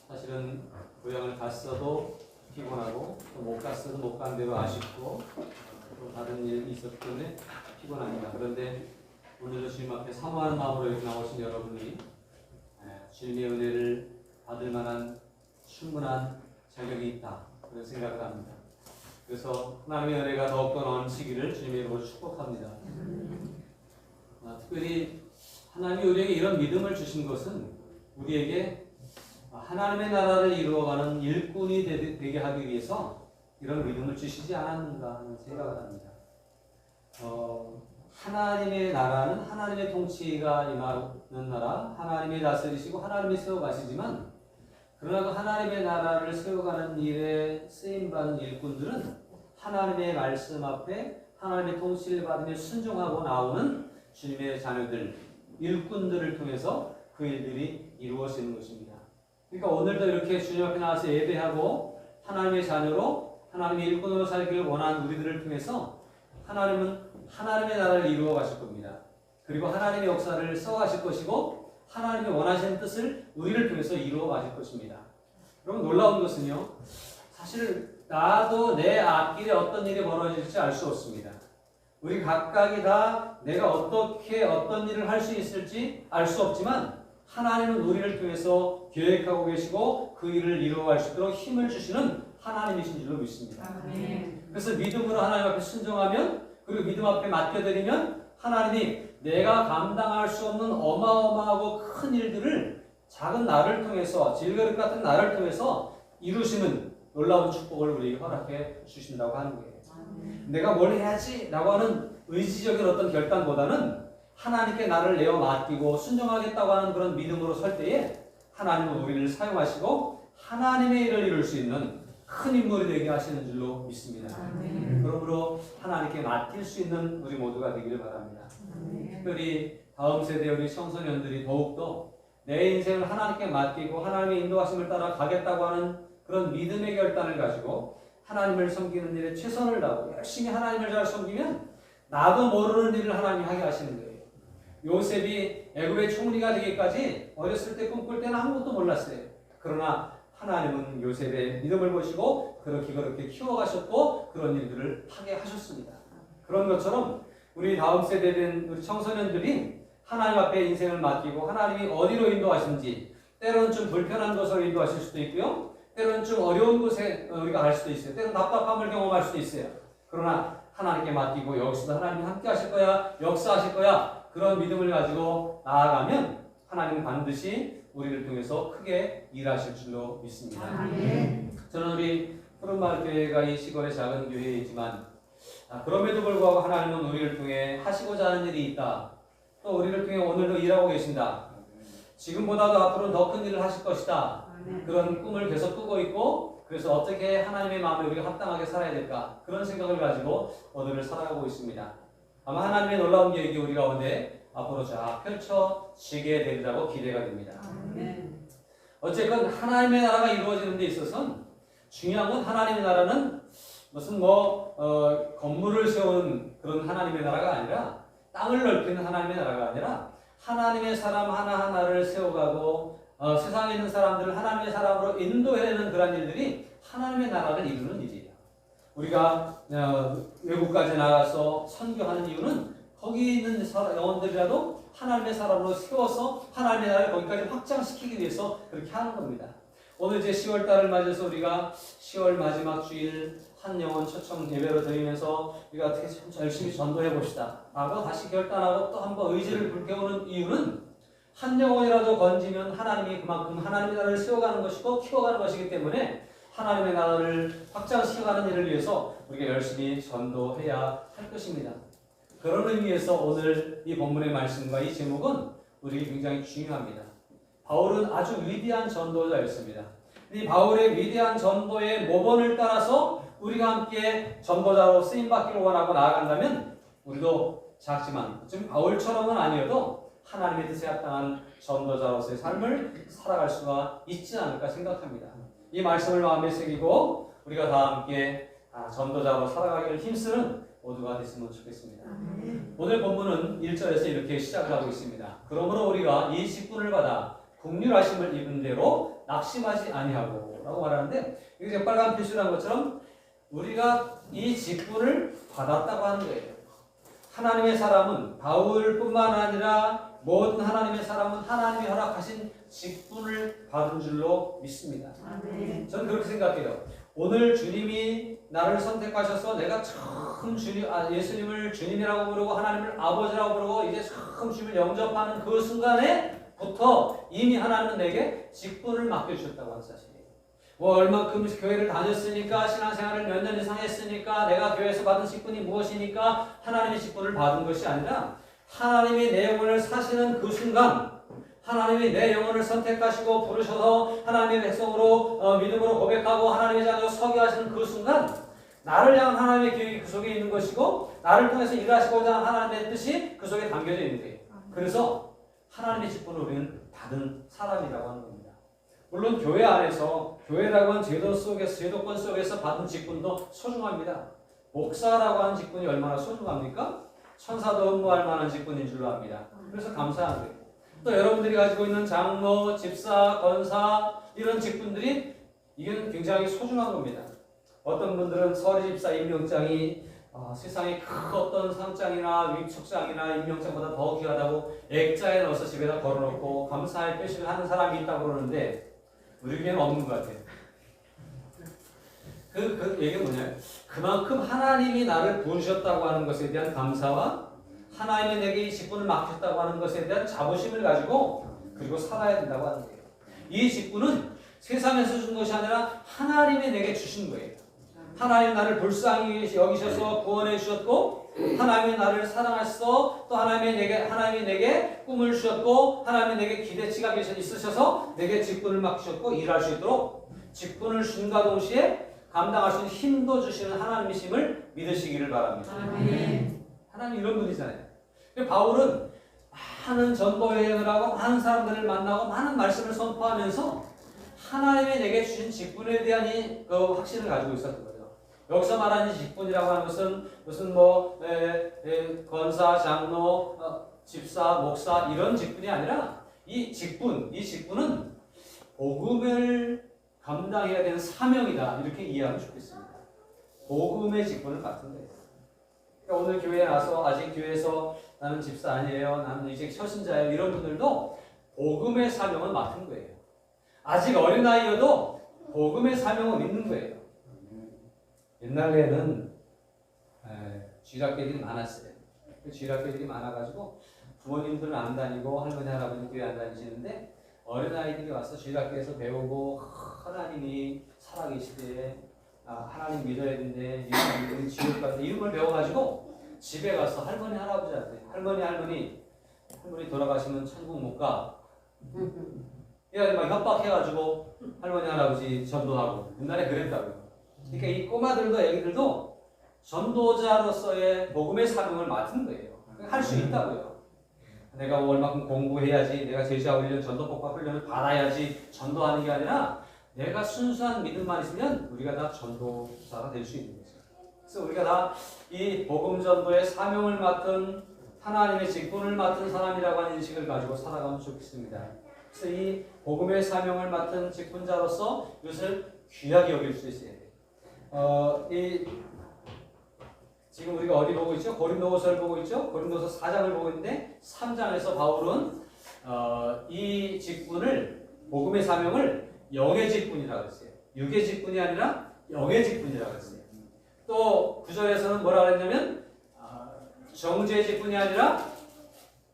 사실은 고향을 갔어도 피곤하고 또 못 갔어도 못 간 대로 아쉽고 또 다른 일이 있었기 때문에 피곤합니다. 그런데 오늘도 주님 앞에 사모하는 마음으로 이렇게 나오신 여러분이 주님의 은혜를 받을 만한 충분한 자격이 있다 그런 생각을 합니다. 그래서 하나님의 은혜가 더욱더 넘치기를 주님의 이름으로 축복합니다. 특별히 하나님이 우리에게 이런 믿음을 주신 것은 우리에게 하나님의 나라를 이루어가는 일꾼이 되게 하기 위해서 이런 믿음을 주시지 않았는가 하는 생각을 합니다. 하나님의 나라는 하나님의 통치가 임하는 나라, 하나님이 다스리시고 하나님이 세워가시지만 그러나 그 하나님의 나라를 세워가는 일에 쓰임받는 일꾼들은 하나님의 말씀 앞에 하나님의 통치를 받으며 순종하고 나오는 주님의 자녀들, 일꾼들을 통해서 그 일들이 이루어지는 것입니다. 그러니까 오늘도 이렇게 주님 앞에 나와서 예배하고 하나님의 자녀로 하나님의 일꾼으로 살기를 원하는 우리들을 통해서 하나님은 하나님의 나라를 이루어 가실 겁니다. 그리고 하나님의 역사를 써가실 것이고 하나님의 원하시는 뜻을 우리를 통해서 이루어 가실 것입니다. 여러분 놀라운 것은요, 사실 나도 내 앞길에 어떤 일이 벌어질지 알 수 없습니다. 우리 각각이 다 내가 어떻게 어떤 일을 할 수 있을지 알 수 없지만 하나님은 우리를 통해서 계획하고 계시고 그 일을 이루어갈 수 있도록 힘을 주시는 하나님이신 줄로 믿습니다. 그래서 믿음으로 하나님 앞에 순종하면 그리고 믿음 앞에 맡겨드리면 하나님이 내가 감당할 수 없는 어마어마하고 큰 일들을 작은 나를 통해서 질그릇 같은 나를 통해서 이루시는 놀라운 축복을 우리에게 허락해 주신다고 하는 거예요. 내가 뭘 해야지 라고 하는 의지적인 어떤 결단보다는 하나님께 나를 내어 맡기고 순종하겠다고 하는 그런 믿음으로 설 때에 하나님은 우리를 사용하시고 하나님의 일을 이룰 수 있는 큰 인물이 되게 하시는 줄로 믿습니다. 그러므로 하나님께 맡길 수 있는 우리 모두가 되기를 바랍니다. 특별히 다음 세대 우리 청소년들이 더욱더 내 인생을 하나님께 맡기고 하나님의 인도하심을 따라 가겠다고 하는 그런 믿음의 결단을 가지고 하나님을 섬기는 일에 최선을 다하고 열심히 하나님을 잘 섬기면 나도 모르는 일을 하나님이 하게 하시는 거예요. 요셉이 애굽의 총리가 되기까지 어렸을 때 꿈꿀 때는 아무것도 몰랐어요. 그러나 하나님은 요셉의 믿음을 보시고 그렇게 키워가셨고 그런 일들을 하게 하셨습니다. 그런 것처럼 우리 다음 세대된 우리 청소년들이 하나님 앞에 인생을 맡기고 하나님이 어디로 인도하시는지 때로는 좀 불편한 곳으로 인도하실 수도 있고요. 때로는 좀 어려운 곳에 우리가 갈 수도 있어요. 때로는 답답함을 경험할 수도 있어요. 그러나 하나님께 맡기고 여기서도 하나님이 함께 하실 거야, 역사하실 거야 그런 믿음을 가지고 나아가면 하나님은 반드시 우리를 통해서 크게 일하실 줄로 믿습니다. 저는 우리 푸른마을 교회가 이 시골의 작은 교회이지만 그럼에도 불구하고 하나님은 우리를 통해 하시고자 하는 일이 있다. 또 우리를 통해 오늘도 일하고 계신다. 지금보다도 앞으로는 더 큰 일을 하실 것이다. 그런 꿈을 계속 꾸고 있고 그래서 어떻게 하나님의 마음에 우리가 합당하게 살아야 될까 그런 생각을 가지고 오늘을 살아가고 있습니다. 아마 하나님의 놀라운 계획이 우리 가운데 앞으로 쫙 펼쳐지게 되리라고 기대가 됩니다. 어쨌건 하나님의 나라가 이루어지는 데 있어서는 중요한 건 하나님의 나라는 무슨 건물을 세우는 그런 하나님의 나라가 아니라 땅을 넓히는 하나님의 나라가 아니라 하나님의 사람 하나하나를 세워가고 세상에 있는 사람들을 하나님의 사람으로 인도해내는 그런 일들이 하나님의 나라를 이루는 일이에요. 우리가 외국까지 나가서 선교하는 이유는 거기 있는 영혼들이라도 하나님의 사람으로 세워서 하나님의 나라를 거기까지 확장시키기 위해서 그렇게 하는 겁니다. 오늘 이제 10월 달을 맞아서 우리가 10월 마지막 주일 한 영혼 초청 예배로 드리면서 우리가 어떻게 좀 열심히 전도해 봅시다 라고 다시 결단하고 또 한번 의지를 불태우는 이유는 한 영혼이라도 건지면 하나님이 그만큼 하나님의 나라를 세워가는 것이고 키워가는 것이기 때문에 하나님의 나라를 확장시켜가는 일을 위해서 우리가 열심히 전도해야 할 것입니다. 그런 의미에서 오늘 이 본문의 말씀과 이 제목은 우리에게 굉장히 중요합니다. 바울은 아주 위대한 전도자였습니다. 이 바울의 위대한 전도의 모범을 따라서 우리가 함께 전도자로 쓰임받기를 원하고 나아간다면 우리도 작지만 좀 바울처럼은 아니어도 하나님의 뜻에 합당한 전도자로서의 삶을 살아갈 수가 있지 않을까 생각합니다. 이 말씀을 마음에 새기고 우리가 다 함께 전도자로 살아가기를 힘쓰는 모두가 됐으면 좋겠습니다. 오늘 본문은 1절에서 이렇게 시작을 하고 있습니다. 그러므로 우리가 이 직분을 받아 긍휼하심을 입은 대로 낙심하지 아니하고 라고 말하는데 이게 빨간 표시를 한 것처럼 우리가 이 직분을 받았다고 하는 거예요. 하나님의 사람은 바울뿐만 아니라 모든 하나님의 사람은 하나님이 허락하신 직분을 받은 줄로 믿습니다. 저는 그렇게 생각해요. 오늘 주님이 나를 선택하셔서 내가 처음 예수님을 주님이라고 부르고 하나님을 아버지라고 부르고 이제 처음 주님을 영접하는 그 순간에부터 이미 하나님은 내게 직분을 맡겨주셨다고 하는 사실이에요. 얼만큼 교회를 다녔으니까 신앙생활을 몇 년 이상 했으니까 내가 교회에서 받은 직분이 무엇이니까 하나님의 직분을 받은 것이 아니라 하나님이 내 영혼을 사시는 그 순간 하나님이 내 영혼을 선택하시고 부르셔서 하나님의 백성으로 믿음으로 고백하고 하나님의 자녀로 서게 하시는 그 순간 나를 향한 하나님의 계획이 그 속에 있는 것이고 나를 통해서 일하시고자 하는 하나님의 뜻이 그 속에 담겨져 있는 거예요. 그래서 하나님의 직분을 우리는 받은 사람이라고 하는 겁니다. 물론 교회 안에서 교회라고 하는 제도권 속에서 받은 직분도 소중합니다. 목사라고 하는 직분이 얼마나 소중합니까? 천사도 흠모할 만한 직분인 줄로 압니다. 그래서 감사한 거예요. 또 여러분들이 가지고 있는 장로, 집사, 권사 이런 직분들이 이건 굉장히 소중한 겁니다. 어떤 분들은 서리집사 임명장이 세상에 큰 어떤 상장이나 위촉장이나 임명장보다 더 귀하다고 액자에 넣어서 집에다 걸어놓고 감사의 표시를 하는 사람이 있다고 그러는데 우리 교회는 없는 것 같아요. 그 얘기는 뭐냐면 그만큼 하나님이 나를 부르셨다고 하는 것에 대한 감사와 하나님이 내게 이 직분을 맡겼다고 하는 것에 대한 자부심을 가지고 그리고 살아야 된다고 하는 거예요. 이 직분은 세상에서 준 것이 아니라 하나님이 내게 주신 거예요. 하나님 나를 불쌍히 여기셔서 구원해 주셨고 하나님이 나를 사랑하셔서 또 하나님이 내게 꿈을 주셨고 하나님이 내게 기대치가 있으셔서 내게 직분을 맡기셨고 일할 수 있도록 직분을 준과 동시에 감당할 수 있는 힘도 주시는 하나님이심을 믿으시기를 바랍니다. 하나님 이런 분이잖아요. 바울은 많은 전도 여행을 하고 많은 사람들을 만나고 많은 말씀을 선포하면서 하나님이 내게 주신 직분에 대한 그 확신을 가지고 있었던 거죠. 여기서 말하는 직분이라고 하는 것은 무슨 권사, 장로, 집사, 목사 이런 직분이 아니라 이 직분은 복음을 감당해야 되는 사명이다 이렇게 이해하면 좋겠습니다. 복음의 직분을 맡은 거예요. 그러니까 오늘 교회에 와서 아직 교회에서 나는 집사 아니에요, 나는 이제 초신자예요 이런 분들도 복음의 사명을 맡은 거예요. 아직 어린 아이여도 복음의 사명을 믿는 거예요. 옛날에는 쥐락개들이 많았어요. 쥐락개들이 많아가지고 부모님들은 안 다니고 할머니 할아버지 교회 안 다니시는데 어린아이들이 와서 쥐락개에서 배우고 하나님이 살아계시대 하나님 믿어야 되는데 우리 지옥 가서 이런 걸 배워가지고 집에 가서 할머니 할아버지한테 할머니 돌아가시면 천국 못 가 이렇게 막 협박해가지고 할머니 할아버지 전도하고 옛날에 그랬다고요. 그러니까 이 꼬마들도 애기들도 전도자로서의 복음의 사명을 맡은 거예요. 할 수 있다고요. 내가 얼마큼 공부해야지, 내가 제시하고 있는 전도복과 훈련을 받아야지 전도하는 게 아니라 내가 순수한 믿음만 있으면 우리가 다 전도자가 될 수 있는 거죠. 그래서 우리가 다 이 복음 전도의 사명을 맡은 하나님의 직분을 맡은 사람이라고 하는 인식을 가지고 살아가면 좋겠습니다. 그래서 이 복음의 사명을 맡은 직분자로서 이것을 귀하게 여길 수 있어야 돼요. 지금 우리가 어디 보고 있죠? 고린도후서를 보고 있죠? 고린도서 4장을 보고 있는데 3장에서 바울은 이 직분을 복음의 사명을 영의 직분이라고 했어요. 육의 직분이 아니라 영의 직분이라고 했어요. 또 9절에서는 뭐라 그랬냐면 정죄의 직분이 아니라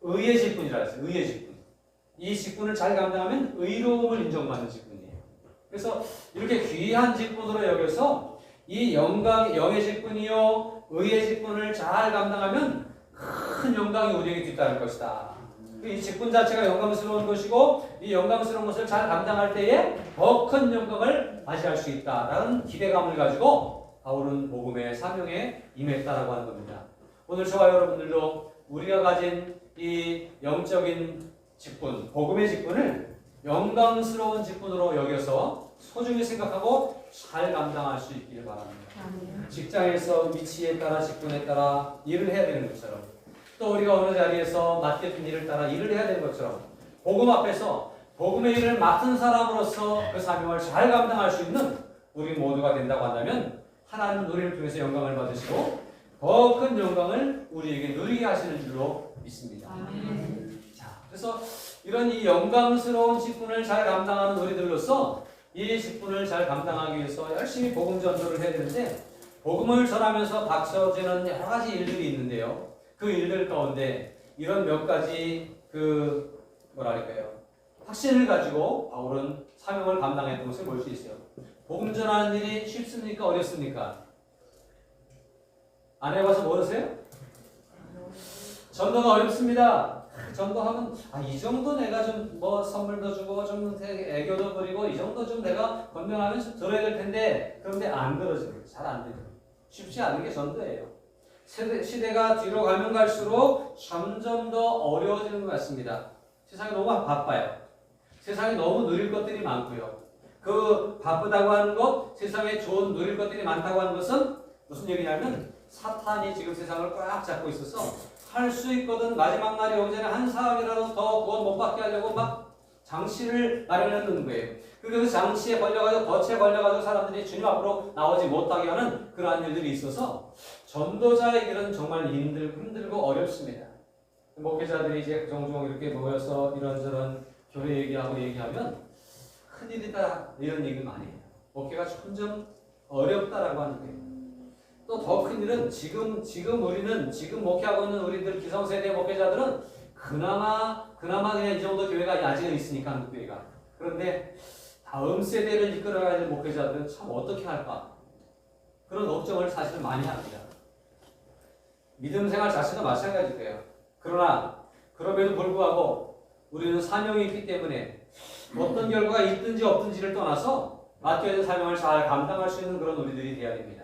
의의 직분이라고 했어요. 의의 직분. 이 직분을 잘 감당하면 의로움을 인정받는 직분이에요. 그래서 이렇게 귀한 직분으로 여겨서 이 영의 직분이요 의의 직분을 잘 감당하면 큰 영광이 우리에게 뒤따를 것이다. 이 직분 자체가 영광스러운 것이고 이 영광스러운 것을 잘 감당할 때에 더 큰 영광을 맞이할 수 있다라는 기대감을 가지고 바울은 복음의 사명에 임했다라고 하는 겁니다. 오늘 저와 여러분들도 우리가 가진 이 영적인 직분, 복음의 직분을 영광스러운 직분으로 여겨서 소중히 생각하고 잘 감당할 수 있기를 바랍니다. 직장에서 위치에 따라 직분에 따라 일을 해야 되는 것처럼 또 우리가 어느 자리에서 맡겨진 일을 따라 일을 해야 되는 것처럼 복음 앞에서 복음의 일을 맡은 사람으로서 그 사명을 잘 감당할 수 있는 우리 모두가 된다고 한다면 하나님 우리를 통해서 영광을 받으시고 더 큰 영광을 우리에게 누리게 하시는 줄로 믿습니다. 자, 그래서 이런 이 영광스러운 직분을 잘 감당하는 우리들로서 이 직분을 잘 감당하기 위해서 열심히 복음 전도를 해야 되는데 복음을 전하면서 닥쳐지는 여러 가지 일들이 있는데요. 그 일들 가운데 이런 몇 가지 확신을 가지고 바울은 사명을 감당했던 것을 볼 수 있어요. 복음 전하는 일이 쉽습니까? 어렵습니까? 안 해봐서 모르세요? 전도가 어렵습니다. 전도하면 이 정도 내가 좀 뭐 선물도 주고 좀 애교도 부리고 이 정도 좀 내가 건명하면 좀 들어야 될 텐데 그런데 안 들어져요. 잘 안 돼요. 쉽지 않은 게 전도예요. 시대가 뒤로 가면 갈수록 점점 더 어려워지는 것 같습니다. 세상이 너무 바빠요. 세상에 너무 누릴 것들이 많고요. 그 바쁘다고 하는 것, 세상에 좋은 누릴 것들이 많다고 하는 것은 무슨 얘기냐면 사탄이 지금 세상을 꽉 잡고 있어서 할 수 있거든 마지막 날이 오기 전에 한 사람이라도 더 구원 못 받게 하려고 막 장치를 마련해 놓는 거예요. 그 장치에 걸려가지고 덫에 걸려가지고 사람들이 주님 앞으로 나오지 못하게 하는 그러한 일들이 있어서 전도자의 길은 정말 힘들고 어렵습니다. 목회자들이 이제 종종 이렇게 모여서 이런저런 교회 얘기하면 큰일이다 이런 얘기를 많이 해요. 목회가 점점 어렵다라고 하는 거예요. 또 더 큰 일은 지금 우리는 지금 목회하고 있는 우리들 기성세대 목회자들은 그나마 그냥 이 정도 교회가 아직은 있으니까 한국 교회가. 그런데 다음 세대를 이끌어가야 될 목회자들은 참 어떻게 할까 그런 걱정을 사실 많이 합니다. 믿음 생활 자체도 마찬가지일 거예요. 그러나 그럼에도 불구하고 우리는 사명이 있기 때문에 어떤 결과가 있든지 없든지를 떠나서 맡겨진 사명을 잘 감당할 수 있는 그런 우리들이 되어야 됩니다.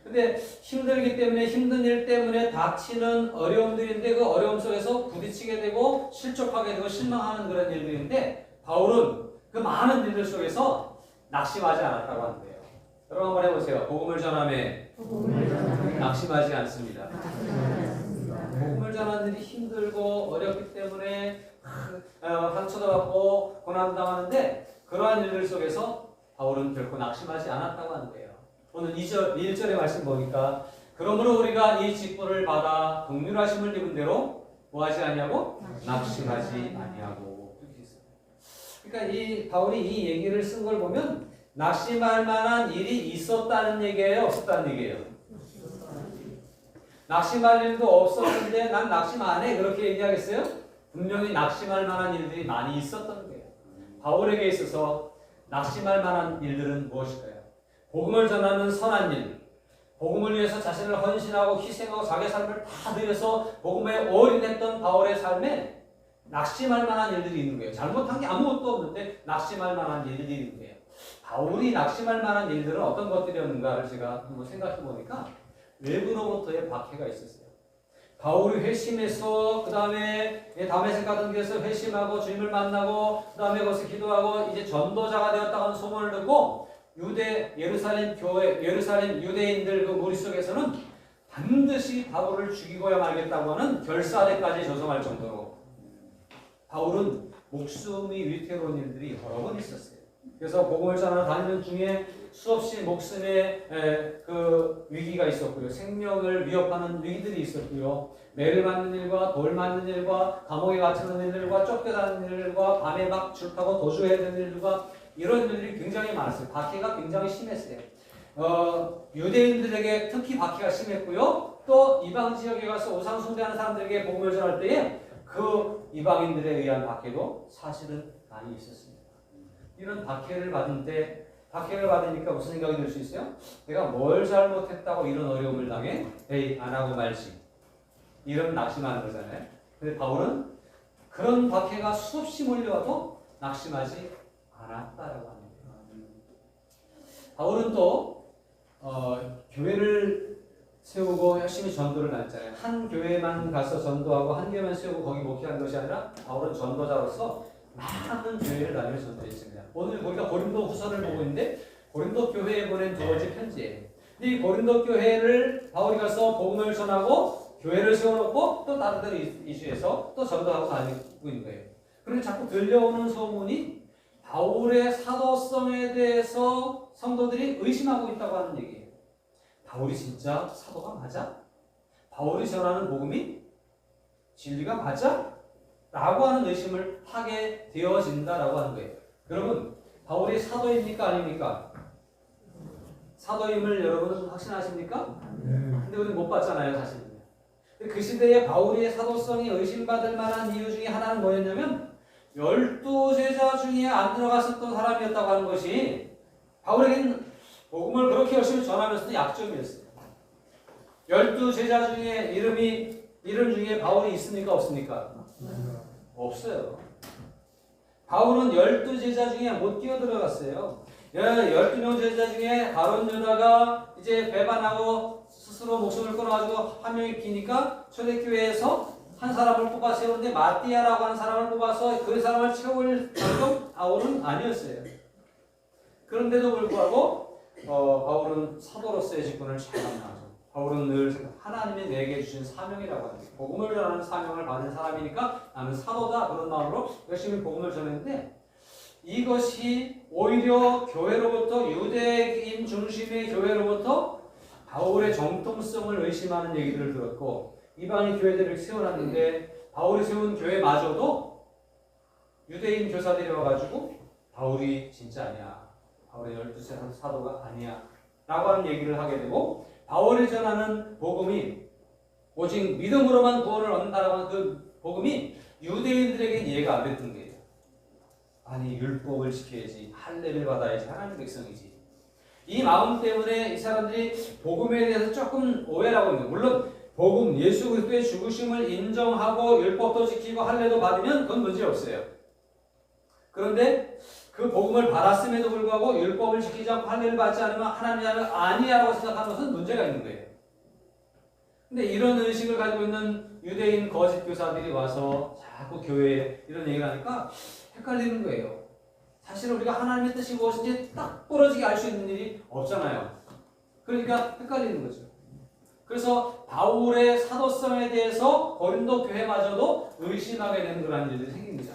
근데 힘들기 때문에 힘든 일 때문에 닥치는 어려움들인데 그 어려움 속에서 부딪히게 되고 실족하게 되고 실망하는 그런 일들인데 바울은 그 많은 일들 속에서 낙심하지 않았다고 하는 거예요. 여러분 한번 해보세요. 복음을 전함에 낙심하지 않습니다. 복음을 전하는 일이 힘들고 어렵기 때문에 상처도 받고 고난도 당하는데 그러한 일들 속에서 바울은 결코 낙심하지 않았다고 하는 거예요. 오늘 1절의 말씀 보니까 그러므로 우리가 이 직분을 받아 긍휼하심을 입은 대로 뭐하지 아니하고 낙심하지 아니하고 이렇게 있어요. 그러니까 이 바울이 이 얘기를 쓴 걸 보면 낙심할 만한 일이 있었다는 얘기예요, 없었다는 얘기예요. 낙심할 일도 없었는데 난 낙심 안 해 그렇게 얘기하겠어요? 분명히 낙심할 만한 일들이 많이 있었던 거예요. 바울에게 있어서 낙심할 만한 일들은 무엇일까요? 복음을 전하는 선한 일, 복음을 위해서 자신을 헌신하고 희생하고 자기 삶을 다 들여서 복음에 올인했던 바울의 삶에 낙심할 만한 일들이 있는 거예요. 잘못한 게 아무것도 없는데 낙심할 만한 일들이 있는 거예요. 바울이 낙심할 만한 일들은 어떤 것들이었는가를 제가 한번 생각해 보니까 외부로부터의 박해가 있었어요. 바울이 회심해서 그 다음에 다메섹 같은 데서 회심하고 주님을 만나고 그 다음에 거기서 기도하고 이제 전도자가 되었다는 소문을 듣고 예루살렘 유대인들 그 무리 속에서는 반드시 바울을 죽이고야 말겠다고 하는 결사대까지 조성할 정도로 바울은 목숨이 위태로운 일들이 여러 번 있었어요. 그래서 복음을 전하러 다니는 중에 수없이 목숨의 그 위기가 있었고요. 생명을 위협하는 위기들이 있었고요. 매를 맞는 일과 돌 맞는 일과 감옥에 갇히는 일들과 쫓겨나는 일들과 밤에 막 줄 타고 도주해야 되는 일들과 이런 일들이 굉장히 많았어요. 박해가 굉장히 심했어요. 유대인들에게 특히 박해가 심했고요. 또 이방 지역에 가서 우상 숭배하는 사람들에게 복음을 전할 때에 그 이방인들에 의한 박해도 사실은 많이 있었습니다. 이런 박해를 받으니까 무슨 생각이 들 수 있어요? 내가 뭘 잘못했다고 이런 어려움을 당해? 에이, 안 하고 말지. 이런 낙심하는 거잖아요. 근데 바울은 그런 박해가 수없이 몰려와도 낙심하지 않았다라고 합니다. 바울은 또 교회를 세우고 열심히 전도를 다녔잖아요. 한 교회만 가서 전도하고 한 교회만 세우고 거기 목회한 것이 아니라 바울은 전도자로서 많은 교회를 다니며 전도했습니다. 오늘 우리가 고린도 후서를 보고 있는데 고린도 교회에 보낸 두 번째 편지예요. 근데 이 고린도 교회를 바울이 가서 복음을 전하고 교회를 세워놓고 또 다른 이슈에서 또 전도하고 다니고 있는 거예요. 그런데 자꾸 들려오는 소문이 바울의 사도성에 대해서 성도들이 의심하고 있다고 하는 얘기예요. 바울이 진짜 사도가 맞아? 바울이 전하는 복음이 진리가 맞아? 라고 하는 의심을 하게 되어진다라고 하는 거예요. 여러분, 바울이 사도입니까? 아닙니까? 사도임을 여러분은 확신하십니까? 근데 우리는 못 봤잖아요, 사실. 그 시대에 바울의 사도성이 의심받을 만한 이유 중에 하나는 뭐였냐면 12제자 중에 안 들어갔었던 사람이었다고 하는 것이 바울에게는 복음을 그렇게 열심히 전하면서도 약점이었어요. 12제자 중에 이름 중에 바울이 있습니까? 없습니까? 없어요. 바울은 12제자 중에 못 뛰어들어갔어요. 12명 제자 중에 가룟 유다가 이제 배반하고 스스로 목숨을 끊어가지고 한 명이 비니까 초대교회에서 한 사람을 뽑아 세우는데 마띠아라고 하는 사람을 뽑아서 그 사람을 채울 정도 바울은 아니었어요. 그런데도 불구하고 바울은 사도로서의 직분을 잘 감당하죠. 바울은 늘 하나님이 내게 주신 사명이라고 합니다. 복음을 전하는 사명을 받은 사람이니까 나는 사도다 그런 마음으로 열심히 복음을 전했는데 이것이 오히려 교회로부터 유대인 중심의 교회로부터 바울의 정통성을 의심하는 얘기들을 들었고 이방인 교회들을 세워놨는데 바울이 세운 교회마저도 유대인 교사들이 와가지고 바울이 진짜 아니야. 바울의 12세 사도가 아니야. 라고 하는 얘기를 하게 되고 바울이 전하는 복음이 오직 믿음으로만 구원을 얻는다라고 하는 그 복음이 유대인들에게 이해가 안 됐던 거예요. 아니 율법을 지켜야지 할례를 받아야지 하나님 백성이지. 이 마음 때문에 이 사람들이 복음에 대해서 조금 오해를 하고 있는 거예요. 물론 복음 예수 그리스도의 죽으심을 인정하고 율법도 지키고 할례도 받으면 그건 문제 없어요. 그런데 그 복음을 받았음에도 불구하고 율법을 지키지 않고 할례를 받지 않으면 하나님이 아니라고 생각하는 것은 문제가 있는 거예요. 근데 이런 의식을 가지고 있는 유대인 거짓 교사들이 와서 자꾸 교회에 이런 얘기를 하니까 헷갈리는 거예요. 사실 우리가 하나님의 뜻이 무엇인지 딱 부러지게 알 수 있는 일이 없잖아요. 그러니까 헷갈리는 거죠. 그래서 바울의 사도성에 대해서 고린도 교회마저도 의심하게 되는 그런 일들이 생깁니다.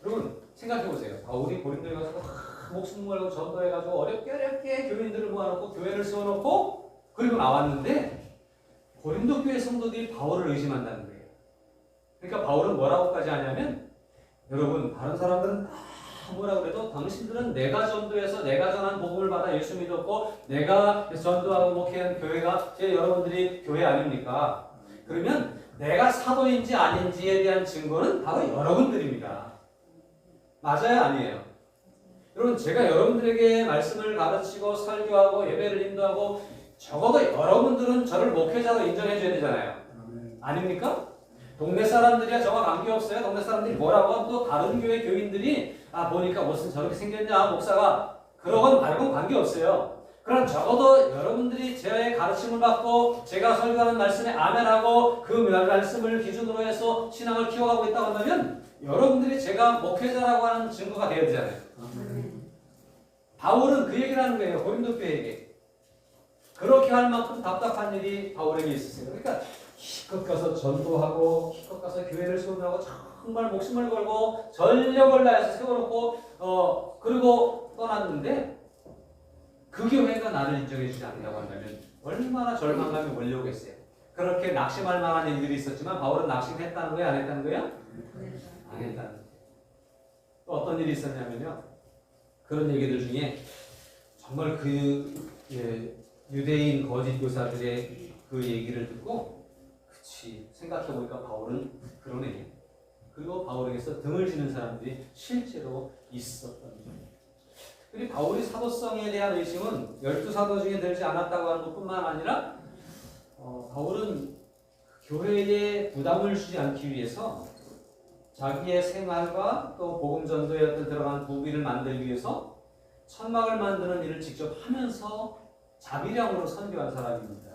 여러분 생각해보세요. 바울이 고린도에 가서 목숨 걸고 전도해가지고 어렵게 교인들을 모아놓고 교회를 세워놓고 그리고 나왔는데 고린도 교회 성도들이 바울을 의심한다는 거예요. 그러니까 바울은 뭐라고까지 하냐면 여러분 다른 사람들은 뭐라 그래도 당신들은 내가 전도해서 내가 전한 복음을 받아 예수 믿었고 내가 전도하고 목회한 교회가 여러분들이 교회 아닙니까? 그러면 내가 사도인지 아닌지에 대한 증거는 바로 여러분들입니다. 맞아요? 아니에요? 여러분 제가 여러분들에게 말씀을 가르치고 설교하고 예배를 인도하고 적어도 여러분들은 저를 목회자로 인정해 줘야 되잖아요. 아닙니까? 동네 사람들이야 저와 관계없어요. 동네 사람들이 뭐라고 하면 또 다른 교회 교인들이 보니까 무슨 저렇게 생겼냐 목사가 그러건 말고 관계없어요. 그럼 적어도 여러분들이 제 가르침을 받고 제가 설교하는 말씀에 아멘하고 그 말씀을 기준으로 해서 신앙을 키워가고 있다고 한다면 여러분들이 제가 목회자라고 하는 증거가 되어야 되잖아요. 바울은 그 얘기를 하는 거예요. 고린도 교회에게. 그렇게 할 만큼 답답한 일이 바울에게 있었어요. 그러니까 기껏 가서 전도하고 기껏 가서 교회를 세우고 정말 목숨을 걸고 전력을 다해서 세워놓고 그리고 떠났는데 그 교회가 나를 인정해 주지 않는다고 한다면 얼마나 절망감이 몰려오겠어요. 그렇게 낙심할 만한 일들이 있었지만 바울은 낙심했다는 거예요? 안 했다는 거예요? 안 했다는 거예요. 또 어떤 일이 있었냐면요. 그런 얘기들 중에 정말 유대인 거짓 교사들의 그 얘기를 듣고 그치 생각해보니까 바울은 그러네. 그리고 바울에게서 등을 지는 사람들이 실제로 있었던 거예요. 그리고 바울이 사도성에 대한 의심은 12사도 중에 들지 않았다고 하는 것뿐만 아니라 바울은 교회에 부담을 주지 않기 위해서 자기의 생활과 또 복음 전도에 어떤 들어간 부비를 만들기 위해서 천막을 만드는 일을 직접 하면서 자비량으로 선교한 사람입니다.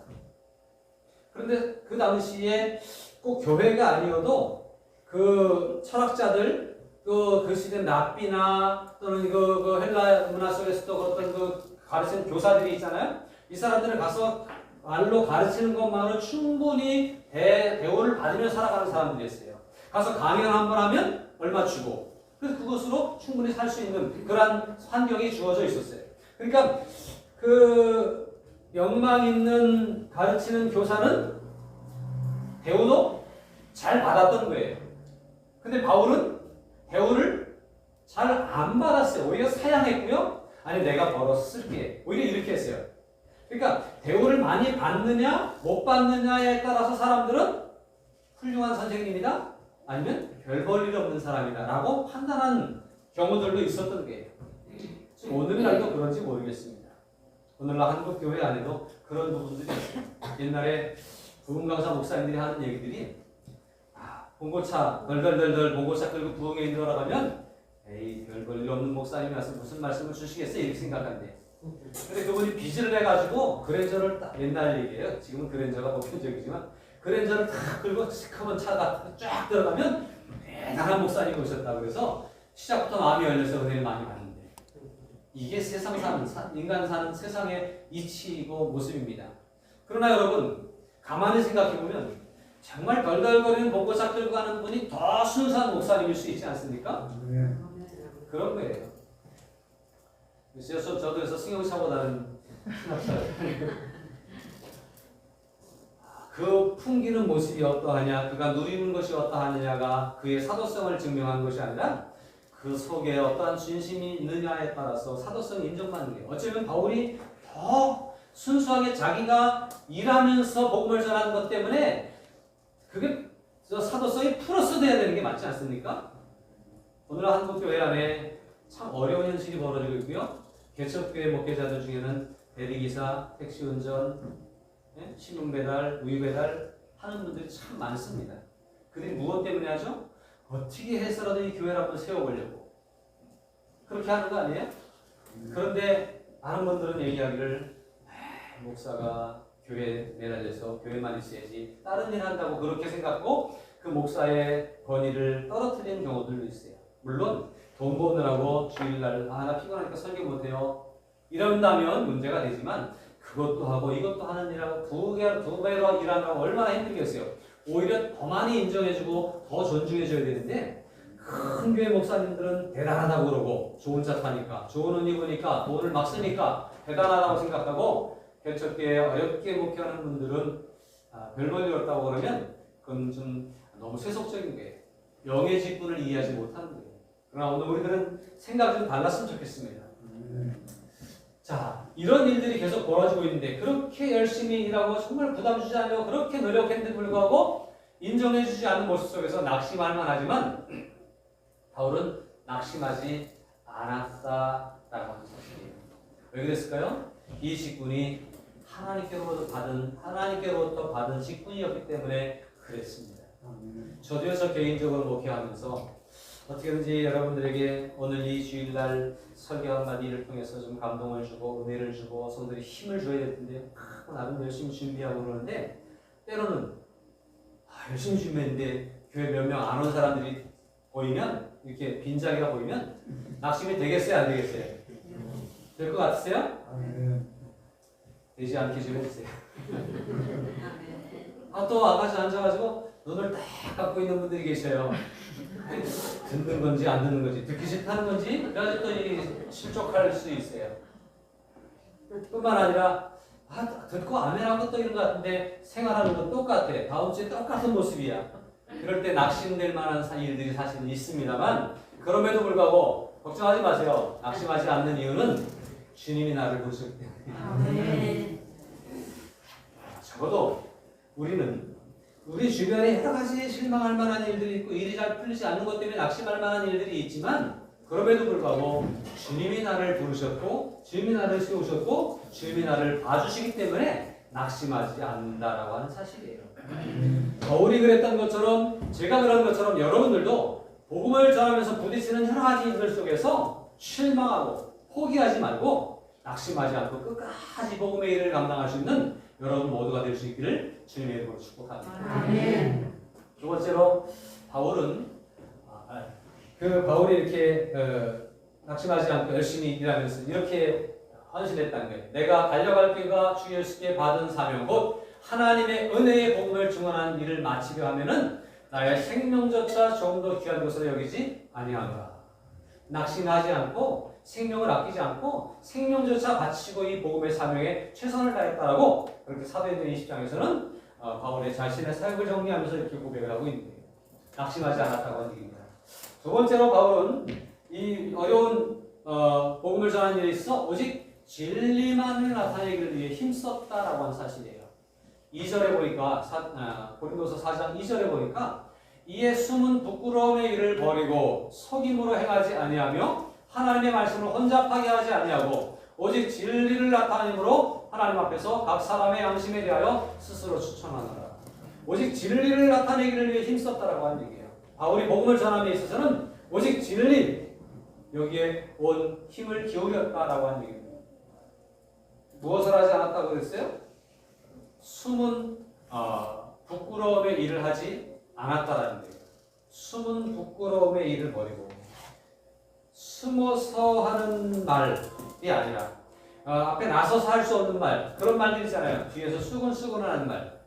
그런데 그 당시에 꼭 교회가 아니어도 그 철학자들 그 시대 랍비나 또는 그 헬라 문화 속에서도 어떤 그 가르치는 교사들이 있잖아요. 이 사람들을 가서 말로 가르치는 것만으로 충분히 대우를 받으며 살아가는 사람들이었어요. 가서 강연 한 번 하면 얼마 주고 그래서 그것으로 충분히 살 수 있는 그러한 환경이 주어져 있었어요. 그러니까 그 명망 있는 가르치는 교사는 대우도 잘 받았던 거예요. 근데 바울은 대우를 잘 안 받았어요. 오히려 사양했고요. 아니 내가 벌어서 쓸게. 오히려 이렇게 했어요. 그러니까 대우를 많이 받느냐 못 받느냐에 따라서 사람들은 훌륭한 선생님이다 아니면 별 볼 일 없는 사람이다 라고 판단하는 경우들도 있었던 거예요. 지금 오늘날도 그런지 모르겠습니다. 오늘날 한국 교회 안에도 그런 부분들이 있어요. 옛날에 부흥 강사 목사님들이 하는 얘기들이 봉고차 덜덜덜덜 봉고차 끌고 부흥회에 들어가면 에이 별 볼 일 없는 목사님이 와서 무슨 말씀을 주시겠어요 이렇게 생각한대. 근데 그분이 빚을 내가지고 그랜저를 딱 옛날 얘기예요. 지금은 그랜저가 보편적이지만 그랜저를 딱 끌고 시커먼 차가 쫙 들어가면 대단한 목사님이 오셨다 그래서 시작부터 마음이 열려서 은혜를 많이 받는데 이게 세상 사는 인간 사는 세상의 이치이고 모습입니다. 그러나 여러분 가만히 생각해보면 정말 덜덜거리는 봉고차 끌고 가는 분이 더 순수한 목사님일 수 있지 않습니까? 그런 거예요. 저도 그래서 승용차보다는 그 풍기는 모습이 어떠하냐, 그가 누리는 것이 어떠하느냐가 그의 사도성을 증명한 것이 아니라 그 속에 어떠한 진심이 있느냐에 따라서 사도성이 인정받는 거예요. 어쩌면 바울이 더 순수하게 자기가 일하면서 복음을 전하는 것 때문에 그게 사도성이 플러스 돼야 되는 게 맞지 않습니까? 오늘 한국교회 안에 참 어려운 현실이 벌어지고 있고요. 개척교회 목회자들 중에는 대리기사, 택시운전, 신문배달, 우유배달 하는 분들이 참 많습니다. 그들이 무엇 때문에 하죠? 어떻게 해서라도 이 교회를 한번 세워보려고 그렇게 하는 거 아니에요? 그런데 많은 분들은 얘기하기를 목사가 교회에 매달려서 교회만 있어야지 다른 일 한다고 그렇게 생각하고 그 목사의 권위를 떨어뜨리는 경우들도 있어요. 물론 돈 버느라고 주일날 나 피곤하니까 설교 못해요 이런다면 문제가 되지만 그것도 하고 이것도 하는 일하고 두 배로 일하느라고 얼마나 힘들겠어요. 오히려 더 많이 인정해주고 더 존중해줘야 되는데 큰 교회 목사님들은 대단하다고 그러고 좋은 차 타니까 좋은 옷 입으니까 돈을 막 쓰니까 대단하다고 생각하고 개척교회에 어렵게 목회하는 분들은 별 볼일 없다고 그러면 그건 좀 너무 세속적인 거예요. 영의 직분을 이해하지 못하는 거예요. 그러나 오늘 우리들은 생각이 좀 달랐으면 좋겠습니다. 자, 이런 일들이 계속 벌어지고 있는데 그렇게 열심히 일하고 정말 부담 주지 않으려고 그렇게 노력했는데 불구하고 인정해주지 않는 모습 속에서 낙심할 만하지만 바울은 낙심하지 않았다라고 하는 사실이에요. 왜 그랬을까요? 이 직분이 하나님께로부터 받은 직분이었기 때문에 그랬습니다. 저도요, 저 개인적으로 목회하면서 어떻게든지 여러분들에게 오늘 이 주일날 설교 한마디를 통해서 좀 감동을 주고 은혜를 주고 성도들이 힘을 줘야 될 텐데 나름 열심히 준비하고 그러는데 때로는 열심히 준비했는데 교회 몇 명 안 온 사람들이 보이면 이렇게 빈자리가 보이면 낙심이 되겠어요? 안 되겠어요? 될 것 같으세요? 되지 않게 좀 해주세요. 또 아가씨 앉아가지고 눈을 딱 감고 있는 분들이 계셔요. 듣는 건지 안 듣는 건지 듣기 싫다는 건지 그래가지고 또 실족할 수 있어요. 뿐만 아니라 듣고 아멘하고 또 이런 것 같은데 생활하는 건 똑같아. 다음 주에 똑같은 모습이야. 그럴 때 낙심될 만한 일들이 사실은 있습니다만 그럼에도 불구하고 걱정하지 마세요. 낙심하지 않는 이유는 주님이 나를 부르셨기 때문에. 아멘. 적어도 우리는 우리 주변에 여러 가지 실망할 만한 일들이 있고 일이 잘 풀리지 않는 것 때문에 낙심할 만한 일들이 있지만 그럼에도 불구하고 주님이 나를 부르셨고 주님이 나를 세우셨고 주님이 나를 봐주시기 때문에 낙심하지 않는다라고 하는 사실이에요. 바울이 그랬던 것처럼 제가 그런 것처럼 여러분들도 복음을 전하면서 부딪히는 여러 가지 일들 속에서 실망하고 포기하지 말고 낙심하지 않고 끝까지 복음의 일을 감당할 수 있는 여러분 모두가 될 수 있기를 주님의 이름으로 축복합니다. 아멘. 두 번째로 바울이 이렇게 낙심하지 않고 열심히 일하면서 이렇게 헌신했다는 거예요. 내가 달려갈 길과 주 예수께 받은 사명 곧 하나님의 은혜의 복음을 증언하는 일을 마치려 하면은 나의 생명조차 좀 더 귀한 것으로 여기지 아니하노라. 낙심하지 않고 생명을 아끼지 않고 생명조차 바치고 이 복음의 사명에 최선을 다했다라고 그렇게 사도행전 20장에서는 바울의 자신의 사역을 정리하면서 이렇게 고백을 하고 있는 거예요. 낙심하지 않았다고 하는 얘기입니다. 두 번째로 바울은 이 어려운 복음을 전하는 일에 있어 오직 진리만을 나타내기를 위해 힘썼다라고 하는 사실이에요. 2절에 보니까 고린도서 4장 2절에 보니까 이에 숨은 부끄러움의 일을 버리고 속임으로 행하지 아니하며 하나님의 말씀을 혼잡하게 하지 아니하고 오직 진리를 나타내므로 하나님 앞에서 각 사람의 양심에 대하여 스스로 추천하노라. 오직 진리를 나타내기를 위해 힘썼다라고 하는 얘기예요. 바울이 복음을 전함에 있어서는 오직 진리 여기에 온 힘을 기울였다라고 하는 얘기입니다. 무엇을 하지 않았다고 그랬어요? 숨은 부끄러움의 일을 하지 않았다라는 거예요. 숨은 부끄러움의 일을 버리고 숨어서 하는 말이 아니라 앞에 나서서 할 수 없는 말 그런 말들 있잖아요. 뒤에서 수근수근 하는 말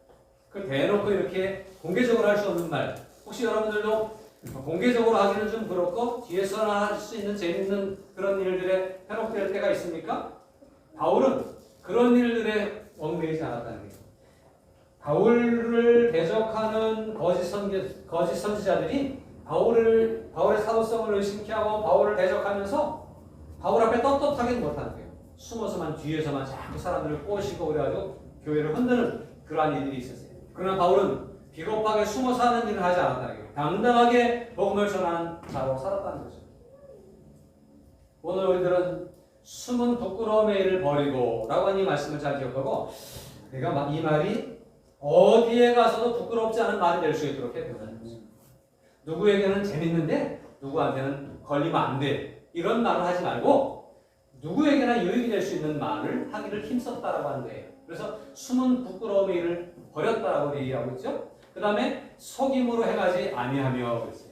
그 대놓고 이렇게 공개적으로 할 수 없는 말 혹시 여러분들도 공개적으로 하기는 좀 그렇고 뒤에서 할 수 있는 재밌는 그런 일들에 현혹될 때가 있습니까? 바울은 그런 일들에 얽매이지 않았다는 거예요. 바울을 대적하는 거짓 선지자들이 바울의 사도성을 의심케 하고 바울을 대적하면서 바울 앞에 떳떳하게는 못하는 거예요. 숨어서만 뒤에서만 자꾸 사람들을 꼬시고 그래가지고 교회를 흔드는 그러한 일들이 있었어요. 그러나 바울은 비겁하게 숨어서 하는 일을 하지 않았다는 거예요. 당당하게 복음을 전하는 자로 살았다는 거죠. 오늘 우리들은 숨은 부끄러움의 일을 버리고 라고 하는 이 말씀을 잘 기억하고 내가 이 말이 어디에 가서도 부끄럽지 않은 말이 될 수 있도록 해야 된다는 거죠. 누구에게는 재밌는데 누구한테는 걸리면 안 돼. 이런 말을 하지 말고 누구에게나 유익이 될 수 있는 말을 하기를 힘썼다라고 하는 거예요. 그래서 숨은 부끄러움의 일을 버렸다라고 얘기하고 있죠. 그 다음에 속임으로 행하지 아니하며 그랬어요.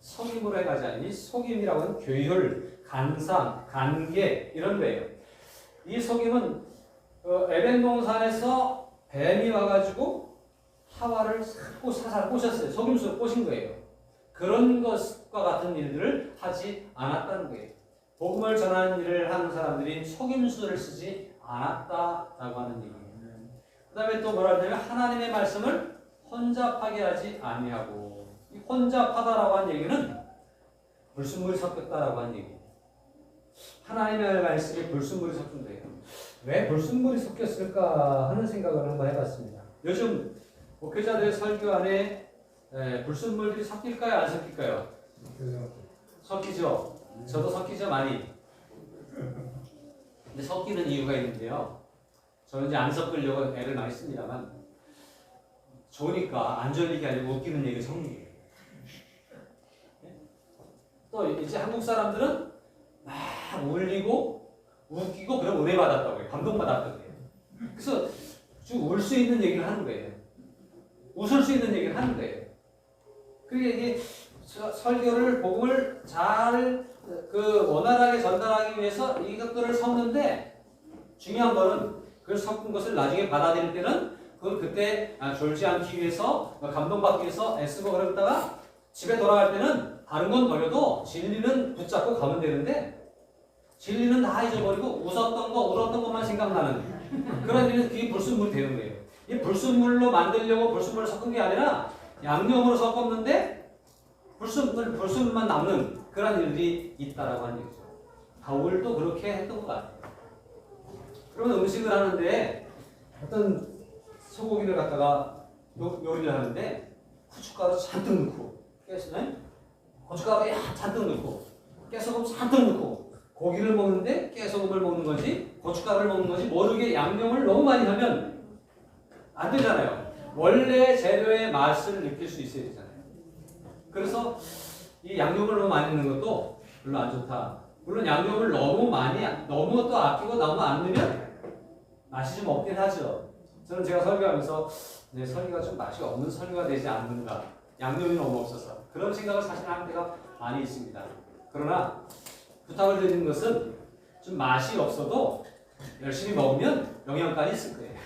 속임으로 행하지 아니니 속임이라고 하는 교율, 간상, 간계 이런 거예요. 이 속임은 에덴 동산에서 뱀이 와가지고 하와를 사살 꼬셨어요. 속임수로 꼬신 거예요. 그런 것과 같은 일들을 하지 않았다는 거예요. 복음을 전하는 일을 하는 사람들이 속임수를 쓰지 않았다라고 하는 얘기예요. 그 다음에 또 뭐라 하냐면 하나님의 말씀을 혼잡하게 하지 아니하고 이 혼잡하다라고 하는 얘기는 불순물이 섞였다라고 하는 얘기예요. 하나님의 말씀에 불순물이 섞인 거예요. 왜 불순물이 섞였을까 하는 생각을 한번 해봤습니다. 요즘 목회자들의 설교 안에 불순물들이 섞일까요? 안 섞일까요? 섞이죠. 저도 섞이죠 많이. 근데 섞이는 이유가 있는데요. 저는 이제 안 섞으려고 애를 많이 씁니다만 좋으니까 안 졸리게 하려고 웃기는 얘기 섞는 거예요. 또 이제 한국 사람들은 막 울리고 웃기고 그럼 은혜 받았다고 해요. 감동받았다고 해요. 그래서 쭉 울 수 있는 얘기를 하는 거예요. 웃을 수 있는 얘기를 하는 거예요. 그게 이게 설교를 복음을 잘 원활하게 전달하기 위해서 이것들을 섞는데 중요한 거는 그 섞은 것을 나중에 받아들일 때는 그걸 그때 졸지 않기 위해서 감동받기 위해서 애쓰고 그러다가 집에 돌아갈 때는 다른 건 버려도 진리는 붙잡고 가면 되는데 진리는 다 잊어버리고 웃었던 거 울었던 것만 생각나는 그런 일은 그게 불순물이 되는 거예요. 이 불순물로 만들려고 불순물을 섞은 게 아니라 양념으로 섞었는데 불순물만 남는 그런 일들이 있다라고 하는 얘기죠. 바울도 그렇게 했던 것 같아요. 그러면 음식을 하는데 어떤 소고기를 갖다가 요리를 하는데 후춧가루 잔뜩 넣고 고춧가루 잔뜩 넣고 깨소금 잔뜩 넣고 고기를 먹는데 깨소금을 먹는 건지 고춧가루를 먹는 건지 모르게 양념을 너무 많이 하면 안 되잖아요. 원래 재료의 맛을 느낄 수 있어야 되잖아요. 그래서 이 양념을 너무 많이 넣는 것도 별로 안 좋다. 물론 양념을 너무 또 아끼고 너무 안 넣으면 맛이 좀 없긴 하죠. 저는 제가 설교하면서 내 설교가 좀 맛이 없는 설교가 되지 않는가. 양념이 너무 없어서. 그런 생각을 사실 하는 때가 많이 있습니다. 그러나 부탁을 드리는 것은 좀 맛이 없어도 열심히 먹으면 영양가는 있을 거예요.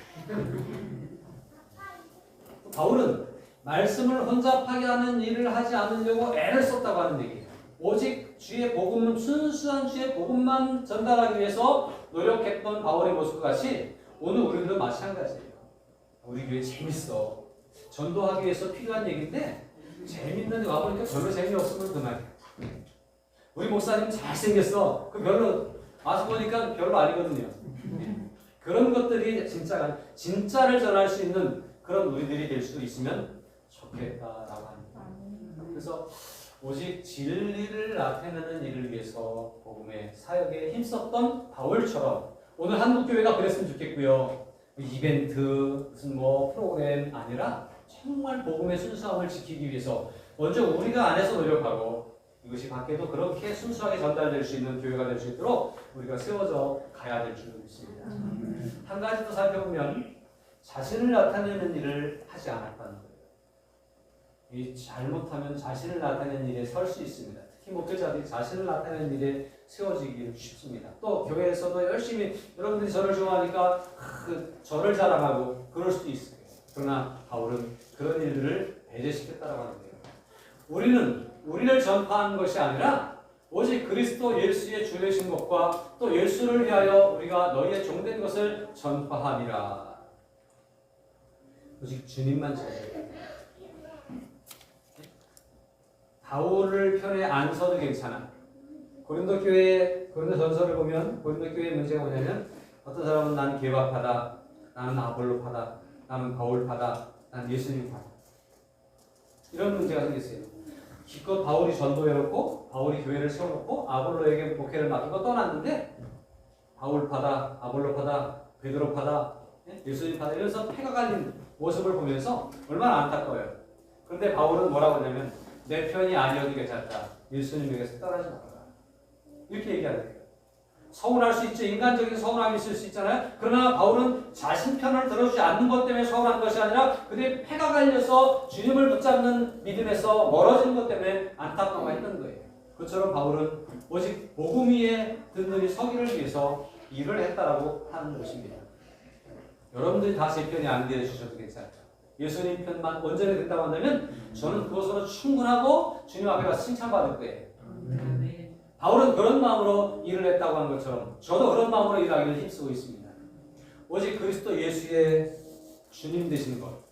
바울은 말씀을 혼잡하게 하는 일을 하지 않으려고 애를 썼다고 하는 얘기예요. 오직 주의 복음, 순수한 주의 복음만 전달하기 위해서 노력했던 바울의 모습과 같이 오늘 우리도 마찬가지예요. 우리 교회 재밌어. 전도하기 위해서 필요한 얘기인데 재밌는데 와보니까 별로 재미없으면 그만이에요. 우리 목사님 잘생겼어. 그 별로 와서 보니까 별로 아니거든요. 그런 것들이 진짜를 전할 수 있는 그런 우리들이 될 수 있으면 좋겠다라고 합니다. 그래서 오직 진리를 나타내는 일을 위해서 복음의 사역에 힘썼던 바울처럼 오늘 한국교회가 그랬으면 좋겠고요. 이벤트 무슨 프로그램 아니라 정말 복음의 순수함을 지키기 위해서 먼저 우리가 안에서 노력하고 이것이 밖에도 그렇게 순수하게 전달될 수 있는 교회가 될 수 있도록 우리가 세워져 가야 될 줄 믿습니다. 한 가지 더 살펴보면 자신을 나타내는 일을 하지 않았다는 거예요. 이 잘못하면 자신을 나타내는 일에 설 수 있습니다. 특히 목회자들이 자신을 나타내는 일에 세워지기 쉽습니다. 또 교회에서도 열심히 여러분들이 저를 좋아하니까 저를 자랑하고 그럴 수도 있어요. 그러나 바울은 그런 일들을 배제시켰다고 하는 거예요. 우리를 전파하는 것이 아니라 오직 그리스도 예수의 주 되신 것과 또 예수를 위하여 우리가 너희의 종된 것을 전파함이라. 오직 주님만 찾아요. 바울을 편에 안 서도 괜찮아. 고린도 전서를 보면 고린도 교회의 문제가 뭐냐면 어떤 사람은 나는 개바파다, 나는 아볼로파다, 나는 바울파다, 나는 예수님파다. 이런 문제가 생겼어요. 기껏 바울이 전도해놓고 바울이 교회를 세워놓고 아볼로에게 목회를 맡기고 떠났는데 바울파다, 아볼로파다, 베드로파다, 예수님파다 이러면서 패가 갈린 모습을 보면서 얼마나 안타까워요. 그런데 바울은 뭐라고 하냐면 내 편이 아니어도 괜찮다. 예수님에게서 떠나지 말아라. 이렇게 얘기하는 거예요. 서운할 수 있죠. 인간적인 서운함이 있을 수 있잖아요. 그러나 바울은 자신 편을 들어주지 않는 것 때문에 서운한 것이 아니라 그들의 패가 갈려서 주님을 붙잡는 믿음에서 멀어지는 것 때문에 안타까워했던 거예요. 그처럼 바울은 오직 복음 위에 든든히 서기를 위해서 일을 했다라고 하는 것입니다. 여러분들이 다 제 편이 안 되어주셔도 괜찮죠. 예수님 편만 온전히 된다고 한다면 저는 그것으로 충분하고 주님 앞에 가서 칭찬받을 거예요. 바울은 그런 마음으로 일을 했다고 하는 것처럼 저도 그런 마음으로 일하기를 힘쓰고 있습니다. 오직 그리스도 예수의 주님 되신 것,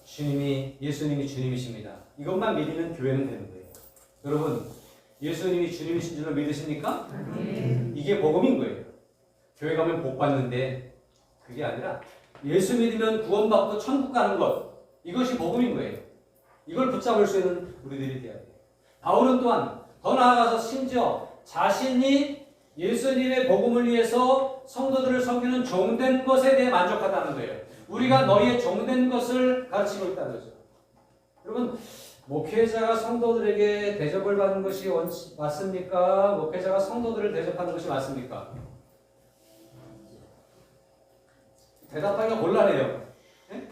예수님이 주님이십니다. 이것만 믿으면 교회는 되는 거예요. 여러분, 예수님이 주님이신 줄로 믿으십니까? 이게 복음인 거예요. 교회 가면 복 받는데 그게 아니라 예수 믿으면 구원받고 천국 가는 것, 이것이 복음인 거예요. 이걸 붙잡을 수 있는 우리들이 되어야 돼요. 바울은 또한 더 나아가서 심지어 자신이 예수님의 복음을 위해서 성도들을 섬기는 종된 것에 대해 만족하다는 거예요. 우리가 너희의 종된 것을 가르치고 있다는 거죠. 여러분, 목회자가 성도들에게 대접을 받는 것이 맞습니까? 목회자가 성도들을 대접하는 것이 맞습니까? 대답하기가 곤란해요. 네?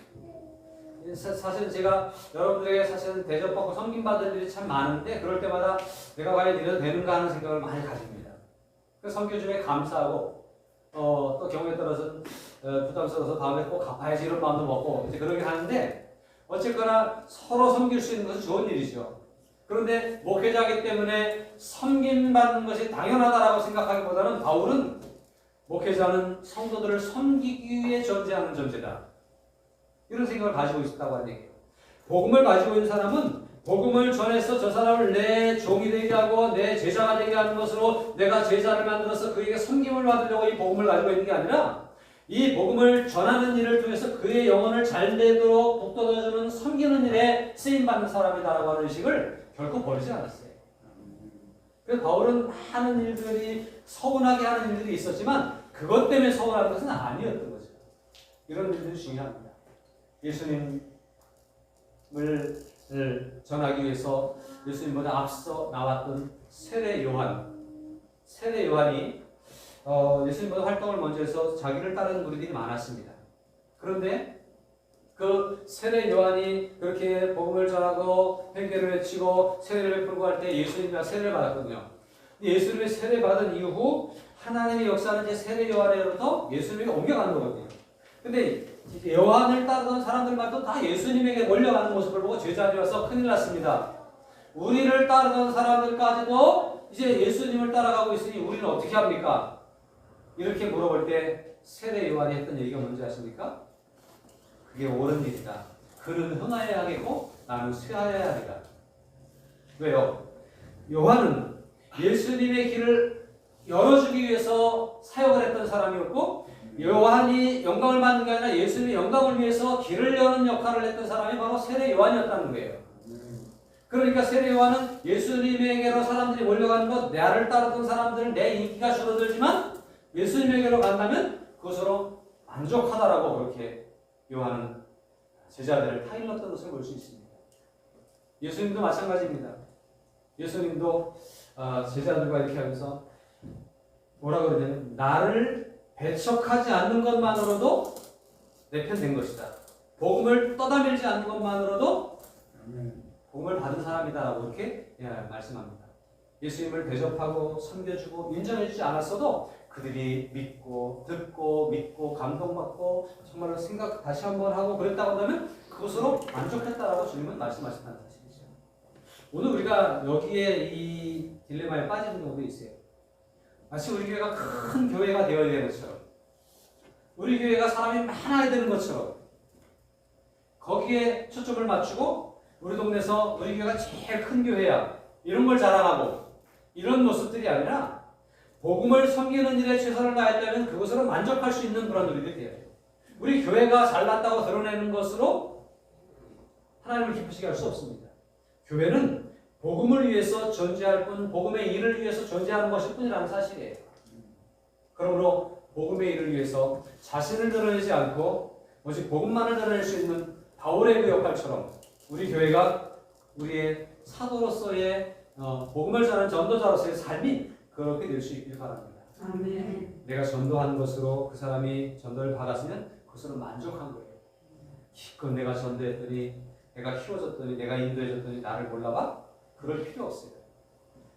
사실 제가 여러분들에게 사실은 대접받고 섬김받을 일이 참 많은데 그럴 때마다 내가 과연 이래도 되는가 하는 생각을 많이 가집니다. 그 섬겨 중에 감사하고 또 경우에 따라서는 부담스러워서 다음에 꼭 갚아야지 이런 마음도 먹고 이제 그러긴 하는데 어쨌거나 서로 섬길 수 있는 것은 좋은 일이죠. 그런데 목회자이기 때문에 섬김받는 것이 당연하다라고 생각하기보다는 바울은 목회자는 성도들을 섬기기 위해 존재하는 존재다. 이런 생각을 가지고 있었다고 하는 얘기예요. 복음을 가지고 있는 사람은 복음을 전해서 저 사람을 내 종이 되게 하고 내 제자가 되게 하는 것으로 내가 제자를 만들어서 그에게 섬김을 받으려고 이 복음을 가지고 있는 게 아니라 이 복음을 전하는 일을 통해서 그의 영혼을 잘 되도록 북돋아주는 섬기는 일에 쓰임받는 사람이다라고 하는 의식을 결코 버리지 않았어요. 그래서 바울은 많은 일들이 서운하게 하는 일들이 있었지만 그것 때문에 서운한 것은 아니었던 거죠. 이런 일들이 중요합니다. 예수님을 전하기 위해서 예수님보다 앞서 나왔던 세례 요한이 예수님보다 활동을 먼저 해서 자기를 따르는 무리들이 많았습니다. 그런데 그 세례 요한이 그렇게 복음을 전하고 회개를 외치고 세례를 베풀고 할 때 예수님과 세례를 받았거든요. 예수님의 세례 받은 이후 하나님의 역사는 이제 세례 요한으로부터 예수님에게 옮겨가는 거거든요. 근데 요한을 따르던 사람들마다 다 예수님에게 몰려가는 모습을 보고 제자들이 와서 큰일 났습니다. 우리를 따르던 사람들까지도 이제 예수님을 따라가고 있으니 우리는 어떻게 합니까? 이렇게 물어볼 때 세례 요한이 했던 얘기가 뭔지 아십니까? 그게 옳은 일이다. 그는 흥하여야 하겠고 나는 쇠하여야 하리라. 왜요? 요한은 예수님의 길을 열어주기 위해서 사역을 했던 사람이었고 요한이 영광을 받는 게 아니라 예수님의 영광을 위해서 길을 여는 역할을 했던 사람이 바로 세례 요한이었다는 거예요. 그러니까 세례 요한은 예수님에게로 사람들이 몰려가는 것, 나를 따르던 사람들은 내 인기가 줄어들지만 예수님에게로 간다면 그것으로 만족하다라고 그렇게 요한은 제자들을 타일렀던 것을 볼 수 있습니다. 예수님도 마찬가지입니다. 예수님도 제자들과 이렇게 하면서 뭐라 그러냐면 나를 배척하지 않는 것만으로도 내 편 된 것이다. 복음을 떠다밀지 않는 것만으로도 복음을 받은 사람이다라고 이렇게 말씀합니다. 예수님을 대접하고 섬겨주고 인정해주지 않았어도 그들이 믿고 듣고 믿고 감동받고 정말로 생각 다시 한번 하고 그랬다고 한다면 그것으로 만족했다라고 주님은 말씀하셨다는 사실이죠. 오늘 우리가 여기에 이 딜레마에 빠지는 경우도 있어요. 마치 우리 교회가 큰 교회가 되어야 되는 것처럼 우리 교회가 사람이 많아야 되는 것처럼 거기에 초점을 맞추고 우리 동네에서 우리 교회가 제일 큰 교회야 이런 걸 자랑하고 이런 모습들이 아니라 복음을 섬기는 일에 최선을 다했다면 그것으로 만족할 수 있는 그런 우리들이 돼야 돼요. 우리 교회가 잘났다고 드러내는 것으로 하나님을 기쁘시게 할 수 없습니다. 교회는 복음을 위해서 존재할 뿐 복음의 일을 위해서 존재하는 것일 뿐이라는 사실이에요. 그러므로 복음의 일을 위해서 자신을 드러내지 않고 오직 복음만을 드러낼 수 있는 바울의 그 역할처럼 우리 교회가 우리의 사도로서의 복음을 전하는 전도자로서의 삶이 그렇게 될 수 있길 바랍니다. 아멘. 내가 전도하는 것으로 그 사람이 전도를 받았으면 그것으로 만족한 거예요. 기껏 내가 전도했더니 내가 키워줬더니 내가 인도해줬더니 나를 몰라봐? 그럴 필요 없어요.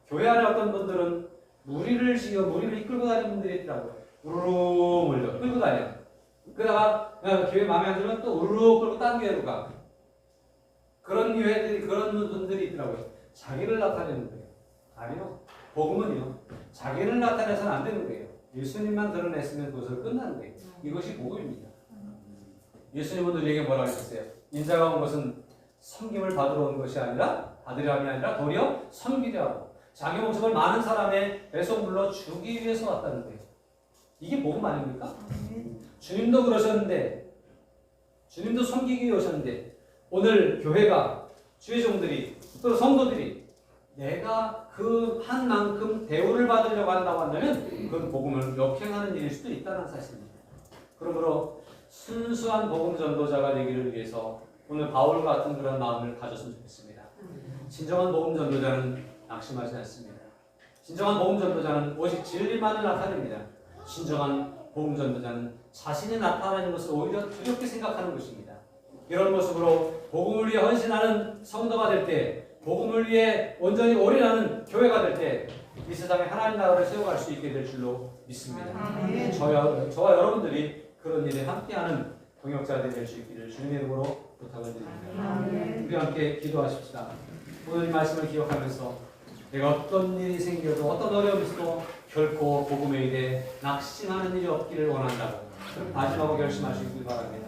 교회 안에 어떤 분들은 무리를 이끌고 다니는 분들이 있더라고요. 우르르 몰려 끌고 다녀. 그러다가 교회 마음에 안 들면 또 우르르 끌고 딴 교회로 가. 그런 분들이 있더라고요. 자기를 나타내는 거예요. 아니요. 복음은요. 자기를 나타내서는 안 되는 거예요. 예수님만 드러냈으면 그것을 끝나는 거예요. 이것이 복음입니다. 예수님은 우리에게 뭐라고 하셨어요? 인자가 온 것은 섬김을 받으러 온 것이 아니라 받으려 함이 아니라 도리어 섬기려 하고 자기 목숨을 많은 사람의 배속물로 주기 위해서 왔다는 거예요. 이게 복음 아닙니까? 주님도 그러셨는데 주님도 섬기기 위해 오셨는데 오늘 교회가 주의 종들이 또 성도들이 내가 그 한 만큼 대우를 받으려고 한다고 한다면 그건 복음을 역행하는 일일 수도 있다는 사실입니다. 그러므로 순수한 복음 전도자가 되기를 위해서 오늘 바울 같은 그런 마음을 가졌으면 좋겠습니다. 진정한 복음 전도자는 낙심하지 않습니다. 진정한 복음 전도자는 오직 진리만을 나타냅니다. 진정한 복음 전도자는 자신이 나타나는 것을 오히려 두렵게 생각하는 것입니다. 이런 모습으로 복음을 위해 헌신하는 성도가 될 때, 복음을 위해 온전히 올인하는 교회가 될 때 이 세상에 하나님 나라를 세워갈 수 있게 될 줄로 믿습니다. 저와 여러분들이 그런 일에 함께하는 동역자들이 될 수 있기를 주님의 이름으로 부탁을 드립니다. 우리 함께 기도하십시다. 오늘 이 말씀을 기억하면서 내가 어떤 일이 생겨도 어떤 어려움이 있어도 결코 복음의 일에 낙심하는 일이 없기를 원한다고 마지막으로 결심하시길 바랍니다.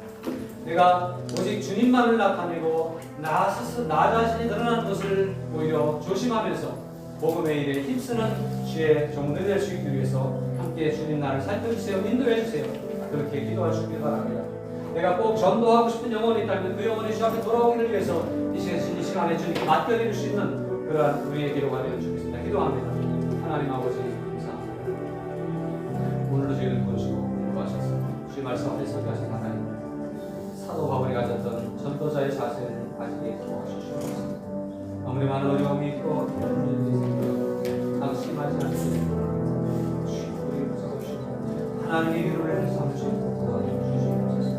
내가 오직 주님만을 나타내고 나 스스로 나 자신이 드러나는 것을 오히려 조심하면서 복음의 일에 힘쓰는 주의 종들이 될 수 있기 위해서 함께 주님 나를 살펴주세요. 인도해 주세요. 그렇게 기도할 수 있길 바랍니다. 내가 꼭 전도하고 싶은 영혼이 있다면 그 영혼이 주 앞에 돌아오기를 위해서 이 시간에 주님께 맡겨드릴 수 있는 그러한 우리의 기도가 되면 좋겠습니다. 기도합니다. 하나님 아버지 감사합니다. 오늘도 저희를 부르시고 인도하셨습니다. 주의 말씀 앞에 서게 하신 하나님, 사도 바울이 가졌던 전도자의 자세를 가지게 도와주시옵소서. 아무리 많은 어려움이 있고 그런 일들이 생겨도 낙심하지 않고 우리를 붙잡으시고 하나님의 이름을 삼으시고 도와주시옵소서.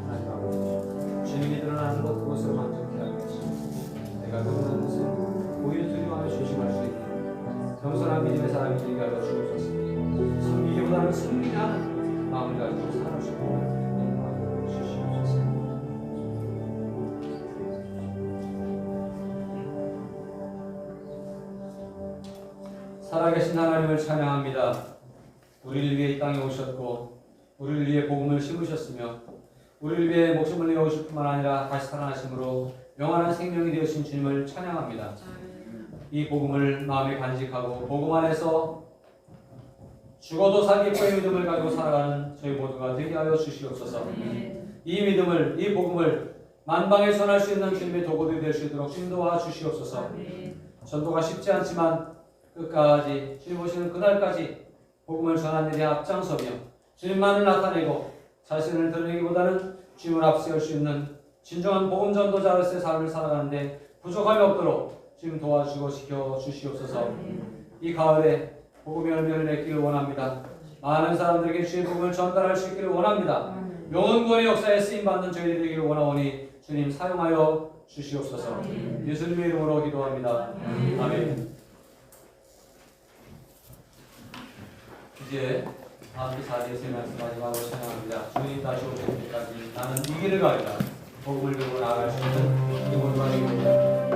하나님 아버지, 주님이 드러나는 것 그것으로 만족해 하게 하시고 내가 드러나는 것을 오히려 두려워하며 조심할 수 있는 겸손한 믿음의 사람이 되게 하여 주옵소서. 섬기기보다는 섬기게 하는 마음을 가지고 살아주시고 살아계신 하나님을 찬양합니다. 우리를 위해 이 땅에 오셨고 우리를 위해 복음을 심으셨으며 우리를 위해 목숨을 내어오실 뿐만 아니라 다시 살아나심으로 영원한 생명이 되어신 주님을 찬양합니다. 이 복음을 마음에 간직하고 복음 안에서 죽어도 살겠고의 믿음을 가지고 살아가는 저희 모두가 되게 하여 주시옵소서. 이 믿음을, 이 복음을 만방에 전할 수 있는 주님의 도구들이 될 수 있도록 주님 도와 주시옵소서. 전도가 쉽지 않지만 끝까지 주님 오시는 그날까지 복음을 전하는 일에 앞장서며 주님만을 나타내고 자신을 드러내기보다는 주님을 앞세울 수 있는 진정한 복음 전도자로서의 삶을 살아가는데 부족함이 없도록 주님 도와주시고 지켜주시옵소서. 이 가을에 복음의 열매를 맺기를 원합니다. 많은 사람들에게 주의 복음을 전달할 수 있기를 원합니다. 영원권의 역사에 쓰임받는 저희들이 되기를 원하오니 주님 사용하여 주시옵소서. 예수님의 이름으로 기도합니다. 아멘. 이제 다음 자리에서 말씀하지마고 찬양합니다. 주님 다시 오실 때까지 나는 이 길을 가리라. 복음을 들고 나아갈 수 있는 이 모두가 되겠습니다.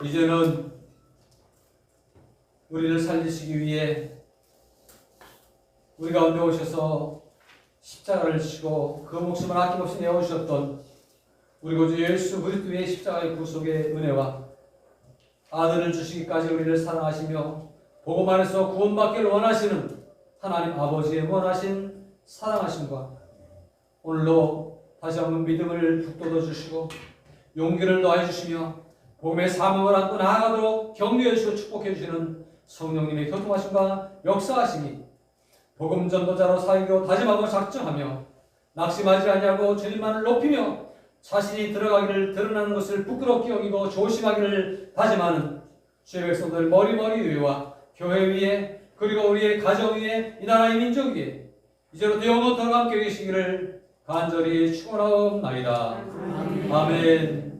이제는 우리를 살리시기 위해 우리 가운데 오셔서 십자가를 지시고 그 목숨을 아낌없이 내어주셨던 우리 구주 예수 그리스도의 십자가의 구속의 은혜와 아들을 주시기까지 우리를 사랑하시며 복음 안에서 구원받기를 원하시는 하나님 아버지의 원하신 사랑하심과 오늘도 다시 한번 믿음을 북돋워 주시고 용기를 더해 주시며 복음의 사명을 안고 나아가도록 격려해 주시고 축복해 주시는 성령님의 교통하심과 역사하심이 복음 전도자로 사이기로 다짐하고 작정하며 낙심하지 아니하고 주님만을 높이며 자신이 들어가기를 드러나는 것을 부끄럽게 여기고 조심하기를 다짐하는 주의 백성들 머리머리 위에와 교회 위에 그리고 우리의 가정 위에 이 나라의 민족 위에 이제로부터 영원토록 함께 계시기를 간절히 축원하옵나이다. 아멘.